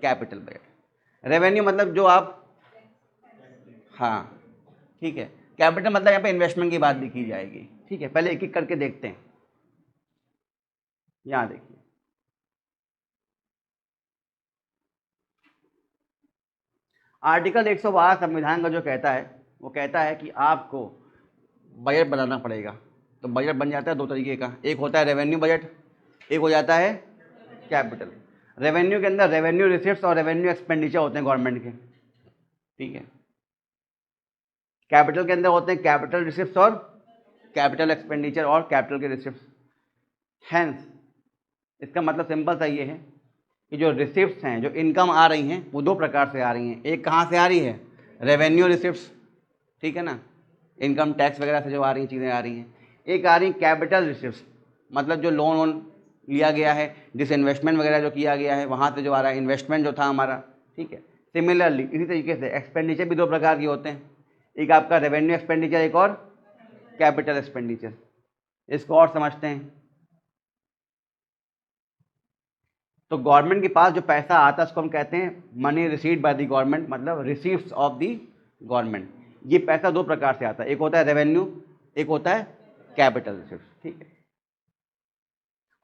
कैपिटल बजट। रेवेन्यू मतलब जो आप, हाँ ठीक है, कैपिटल मतलब यहाँ पे इन्वेस्टमेंट की बात भी की जाएगी, ठीक है। पहले एक एक करके देखते हैं। यहाँ देखिए, आर्टिकल 112 संविधान का जो कहता है, वो कहता है कि आपको बजट बनाना पड़ेगा। तो बजट बन जाता है दो तरीके का, एक होता है रेवेन्यू बजट, एक हो जाता है कैपिटल। रेवेन्यू के अंदर रेवेन्यू रिसिप्ट्स और रेवेन्यू एक्सपेंडिचर होते हैं गवर्नमेंट के, ठीक है। कैपिटल के अंदर होते हैं कैपिटल रिसिप्ट्स और कैपिटल एक्सपेंडिचर और कैपिटल के रिसिप्ट्स। हैंस इसका मतलब सिंपल सा ये है कि जो रिसिप्ट्स हैं, जो इनकम आ रही हैं, वो दो प्रकार से आ रही हैं। एक कहाँ से आ रही है, रेवेन्यू रिसिप्ट्स, ठीक है ना, इनकम टैक्स वगैरह से जो आ रही चीज़ें आ रही हैं। एक आ रही कैपिटल रिसिप्ट्स, मतलब जो लोन वोन लिया गया है, जिस इन्वेस्टमेंट वगैरह जो किया गया है, वहाँ से जो आ रहा है, इन्वेस्टमेंट जो था हमारा, ठीक है। सिमिलरली इसी तरीके से एक्सपेंडिचर भी दो प्रकार के होते हैं, एक आपका रेवेन्यू एक्सपेंडिचर, एक और कैपिटल एक्सपेंडिचर, इसको और समझते हैं। तो गवर्नमेंट के पास जो पैसा आता है उसको हम कहते हैं money received by the government, मतलब रिसीव्स ऑफ द गवर्नमेंट। ये पैसा दो प्रकार से आता है, एक होता है रेवेन्यू, एक होता है कैपिटल रिसीव्स, ठीक है।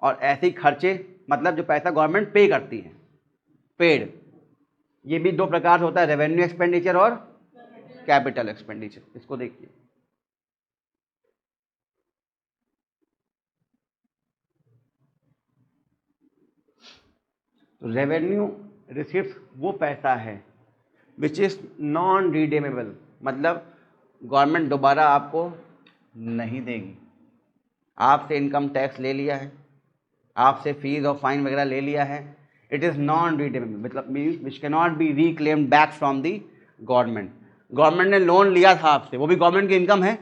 और ऐसे ही खर्चे, मतलब जो पैसा गवर्नमेंट पे करती है, पेड, ये भी दो प्रकार से होता है, रेवेन्यू एक्सपेंडिचर और कैपिटल एक्सपेंडिचर। इसको देखिए, तो रेवेन्यू रिसीव्स वो पैसा है विच इज नॉन रिडीमेबल, मतलब गवर्नमेंट दोबारा आपको नहीं देगी। आपसे इनकम टैक्स ले लिया है, आपसे फीस और फाइन वगैरह ले लिया है, इट इज़ नॉन रिडीमेबल, मतलब means which can not be reclaimed back from the government. Government ने लोन लिया था आपसे, वो भी गवर्नमेंट की इनकम है,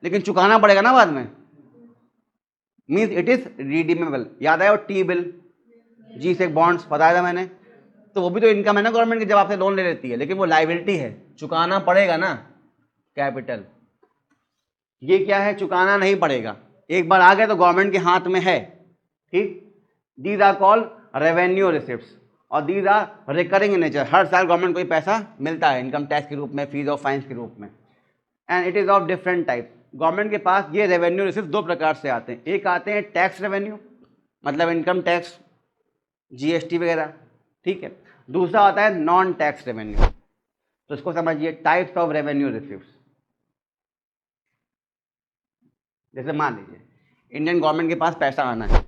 लेकिन चुकाना पड़ेगा ना बाद में, मीन्स इट इज़ रिडीमेबल। याद आया वो टी बिल, जी से बॉन्ड्स बताया था मैंने, तो वो भी तो इनकम है ना गवर्नमेंट की जब आपसे लोन ले लेती है, लेकिन वो लाइबिलिटी है, चुकाना पड़ेगा ना, कैपिटल। ये क्या है, चुकाना नहीं पड़ेगा, एक बार आ गया तो गवर्नमेंट के हाथ में है, ठीक। These are called revenue receipts, और these are recurring in nature. हर साल गवर्नमेंट को ये पैसा मिलता है इनकम टैक्स के रूप में, फीस और फाइन्स के रूप में, and it is of different type. Government के पास ये रेवेन्यू रिसिप्ट दो प्रकार से आते हैं, एक आते हैं टैक्स रेवेन्यू, मतलब इनकम टैक्स, जीएसटी वगैरह, ठीक है। दूसरा आता है नॉन टैक्स रेवेन्यू। तो इसको समझिए, टाइप्स ऑफ रेवेन्यू रिसिप्ट्स। जैसे मान लीजिए इंडियन गवर्नमेंट के पास पैसा आना है,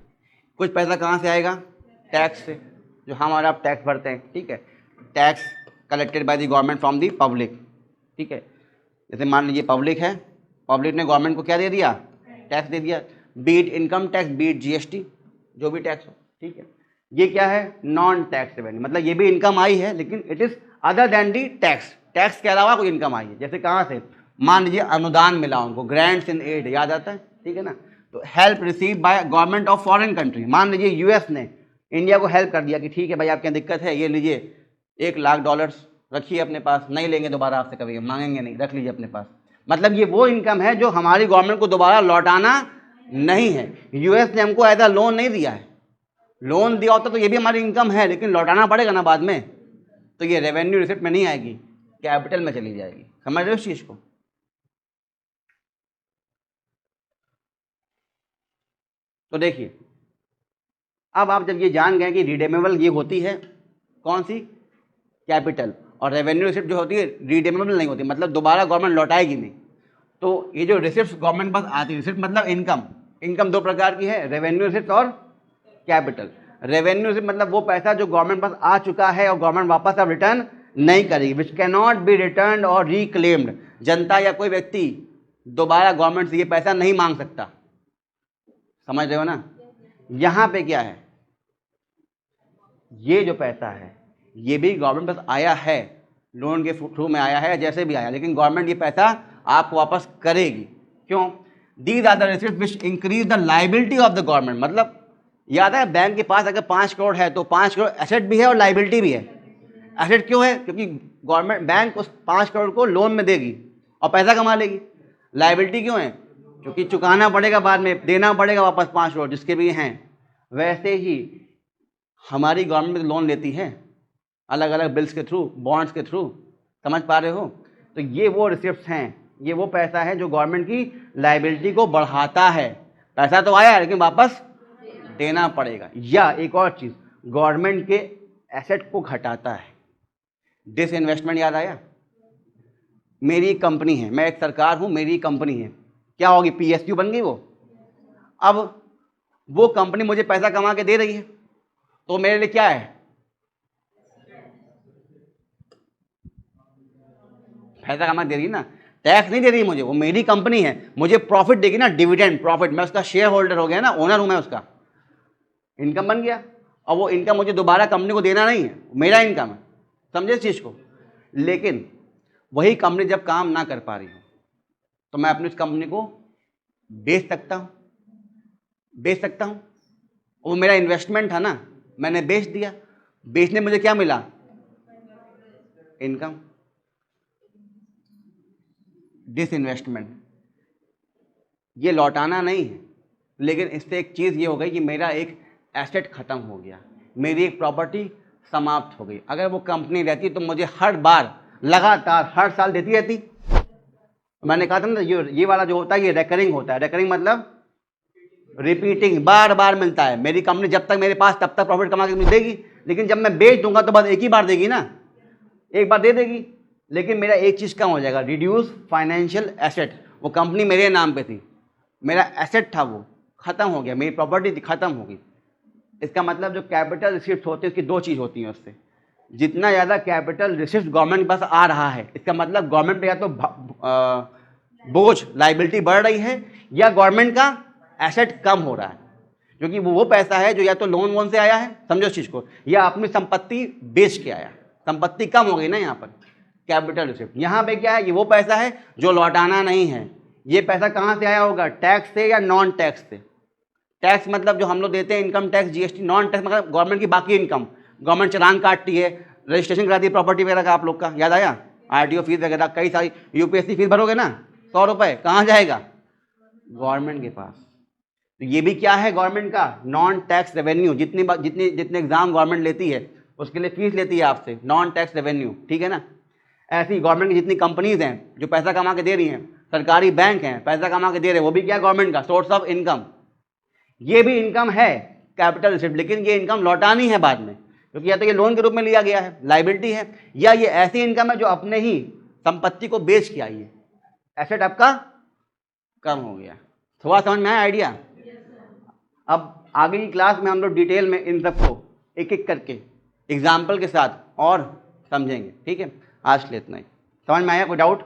कुछ पैसा कहाँ से आएगा, टैक्स से, जो हम और आप टैक्स भरते हैं, ठीक है। Tax collected by the government from the public, ठीक है। जैसे मान लीजिए पब्लिक है, पब्लिक ने गवर्नमेंट को क्या दे दिया, टैक्स दे दिया, be it income tax, be it GST, जो भी टैक्स हो, ठीक है। ये क्या है, नॉन टैक्स रेवेन्यू, मतलब ये भी इनकम आई है लेकिन it is other than the tax, tax के अलावा कोई इनकम आई है। जैसे कहाँ से, मान लीजिए अनुदान मिला उनको, ग्रांट्स इन एड, याद आता है, ठीक है ना। तो help receive by government of foreign country, मान लीजिए यूएस ने इंडिया को हेल्प कर दिया कि ठीक है भाई आपके यहाँ दिक्कत है, ये लीजिए $1,00,000 रखिए अपने पास, नहीं लेंगे दोबारा आपसे, कभी मांगेंगे नहीं, रख लीजिए अपने पास। मतलब ये वो इनकम है जो हमारी गवर्नमेंट को दोबारा लौटाना नहीं है। यूएस ने हमको एज अ लोन नहीं दिया है, लोन दिया होता तो ये भी हमारी इनकम है, लेकिन लौटाना पड़ेगा ना बाद में, तो ये रेवेन्यू रिसिप्ट में नहीं आएगी, कैपिटल में चली जाएगी। समझ रहे हो इस चीज को। तो देखिए, अब आप जब ये जान गए कि रिडेमेबल ये होती है कौन सी, कैपिटल, और रेवेन्यू रिसिप्ट जो होती है रिडेमेबल नहीं होती, मतलब दोबारा गवर्नमेंट लौटाएगी नहीं। तो ये जो रिसिप्ट गवर्नमेंट पास आती है, रिसिप्ट मतलब इनकम, इनकम दो प्रकार की है, रेवेन्यू रिसिप्ट और कैपिटल। रेवेन्यू रिसिप्ट मतलब वो पैसा जो गवर्नमेंट पास आ चुका है और गवर्नमेंट वापस अब रिटर्न नहीं करेगी, which can not be return और रिक्लेम्ड। जनता या कोई व्यक्ति दोबारा गवर्नमेंट से ये पैसा नहीं मांग सकता। समझ रहे हो ना। यहां पे क्या है, ये जो पैसा है ये भी गवर्नमेंट पास आया है, लोन के थ्रू में आया है, जैसे भी आया, लेकिन गवर्नमेंट ये पैसा आपको वापस करेगी। क्यों, these are the receipt which increase the liability of the government. मतलब याद है, बैंक के पास अगर 5 करोड़ है तो 5 करोड़ एसेट भी है और लाइबिलिटी भी है। एसेट क्यों है, क्योंकि गवर्नमेंट बैंक उस 5 करोड़ को लोन में देगी और पैसा कमा लेगी। लाइबिलिटी क्यों है, क्योंकि चुकाना पड़ेगा बाद में, देना पड़ेगा वापस 5 करोड़ जिसके भी हैं। वैसे ही हमारी गवर्नमेंट लोन लेती है अलग अलग बिल्स के थ्रू, बॉन्ड्स के थ्रू, समझ पा रहे हो। तो ये वो रिसिप्ट्स हैं, ये वो पैसा है जो गवर्नमेंट की लाइबिलिटी को बढ़ाता है। पैसा तो आया लेकिन वापस देना पड़ेगा। या एक और चीज, गवर्नमेंट के एसेट को घटाता है। डिसइन्वेस्टमेंट याद आया, मेरी कंपनी है, मैं एक सरकार हूं, मेरी कंपनी है, क्या होगी, पीएसयू बन गई वो। अब वो कंपनी मुझे पैसा कमा के दे रही है, तो मेरे लिए क्या है, पैसा कमा के दे रही है ना, टैक्स नहीं दे रही मुझे, वो मेरी कंपनी है, मुझे प्रॉफिट देगी ना, डिविडेंड प्रॉफिट, मैं उसका शेयर होल्डर हो गया ना, ओनर हूं मैं उसका, इनकम बन गया। और वो इनकम मुझे दोबारा कंपनी को देना नहीं है, मेरा इनकम है। समझे इस चीज को। लेकिन वही कंपनी जब काम ना कर पा रही हो तो मैं अपनी उस कंपनी को बेच सकता हूं, बेच सकता हूं। वो मेरा इन्वेस्टमेंट था ना, मैंने बेच दिया, बेचने मुझे क्या मिला, इनकम। डिसइन्वेस्टमेंट ये लौटाना नहीं है, लेकिन इससे एक चीज़ ये हो गई कि मेरा एक एसेट ख़त्म हो गया, मेरी एक प्रॉपर्टी समाप्त हो गई। अगर वो कंपनी रहती तो मुझे हर बार लगातार हर साल देती रहती। मैंने कहा था ना ये वाला जो होता है ये रेकरिंग होता है। रेकरिंग मतलब रिपीटिंग, बार बार मिलता है। मेरी कंपनी जब तक मेरे पास तब तक प्रॉफिट कमा के मुझे देगी, लेकिन जब मैं बेच दूंगा तो बस एक ही बार देगी ना, एक बार दे देगी। लेकिन मेरा एक चीज़ कम हो जाएगा, रिड्यूस फाइनेंशियल एसेट। वो कंपनी मेरे नाम पे थी, मेरा एसेट था वो ख़त्म हो गया, मेरी प्रॉपर्टी थी ख़त्म हो गई। इसका मतलब जो कैपिटल रिसिप्ट होते हैं उसकी दो चीज़ होती हैं उससे। जितना ज़्यादा कैपिटल रिसिप्ट गवर्नमेंट के पास आ रहा है, इसका मतलब गवर्नमेंट पे या तो बोझ लाइबिलिटी बढ़ रही है या गवर्नमेंट का एसेट कम हो रहा है, क्योंकि वो पैसा है जो या तो लोन वोन से आया है, समझो इस चीज़ को, या अपनी संपत्ति बेच के आया। संपत्ति कम हो गई ना यहाँ पर, कैपिटल रिसिप्ट। यहाँ पे क्या है, ये वो पैसा है जो लौटाना नहीं है। ये पैसा कहाँ से आया होगा, टैक्स से या नॉन टैक्स से। टैक्स मतलब जो हम लोग देते हैं income tax, GST. Non tax मतलब गवर्नमेंट की बाकी इनकम। गवर्नमेंट चालान काटती है, रजिस्ट्रेशन कराती है प्रॉपर्टी वगैरह का। आप लोग का याद आया, आरटीओ फीस वगैरह, कई सारी यूपीएससी फीस भरोगे ना 100 रुपये, कहाँ जाएगा, गवर्नमेंट के पास। तो ये भी क्या है, गवर्नमेंट का नॉन टैक्स रेवेन्यू। जितने एग्जाम गवर्नमेंट लेती है उसके लिए फीस लेती है आपसे, नॉन टैक्स रेवेन्यू, ठीक है ना। ऐसी गवर्नमेंट की जितनी कंपनीज हैं जो पैसा कमा के दे रही हैं, सरकारी बैंक हैं पैसा कमा के दे रहे हैं, वो भी क्या, गवर्नमेंट का सोर्स ऑफ इनकम। ये भी इनकम है कैपिटल रिसिप्ट, लेकिन ये इनकम लौटानी है बाद में, क्योंकि या तो ये लोन के रूप में लिया गया है, लाइबिलिटी है, या ये ऐसी इनकम है जो अपने ही संपत्ति को बेच के आई है, एसेट आपका कम हो गया। थोड़ा समझ में आया आइडिया। अब आगे की क्लास में हम लोग डिटेल में इन सबको एक एक करके एग्जाम्पल के साथ और समझेंगे, ठीक है। आज के लिए इतना ही। समझ में आया, कोई डाउट?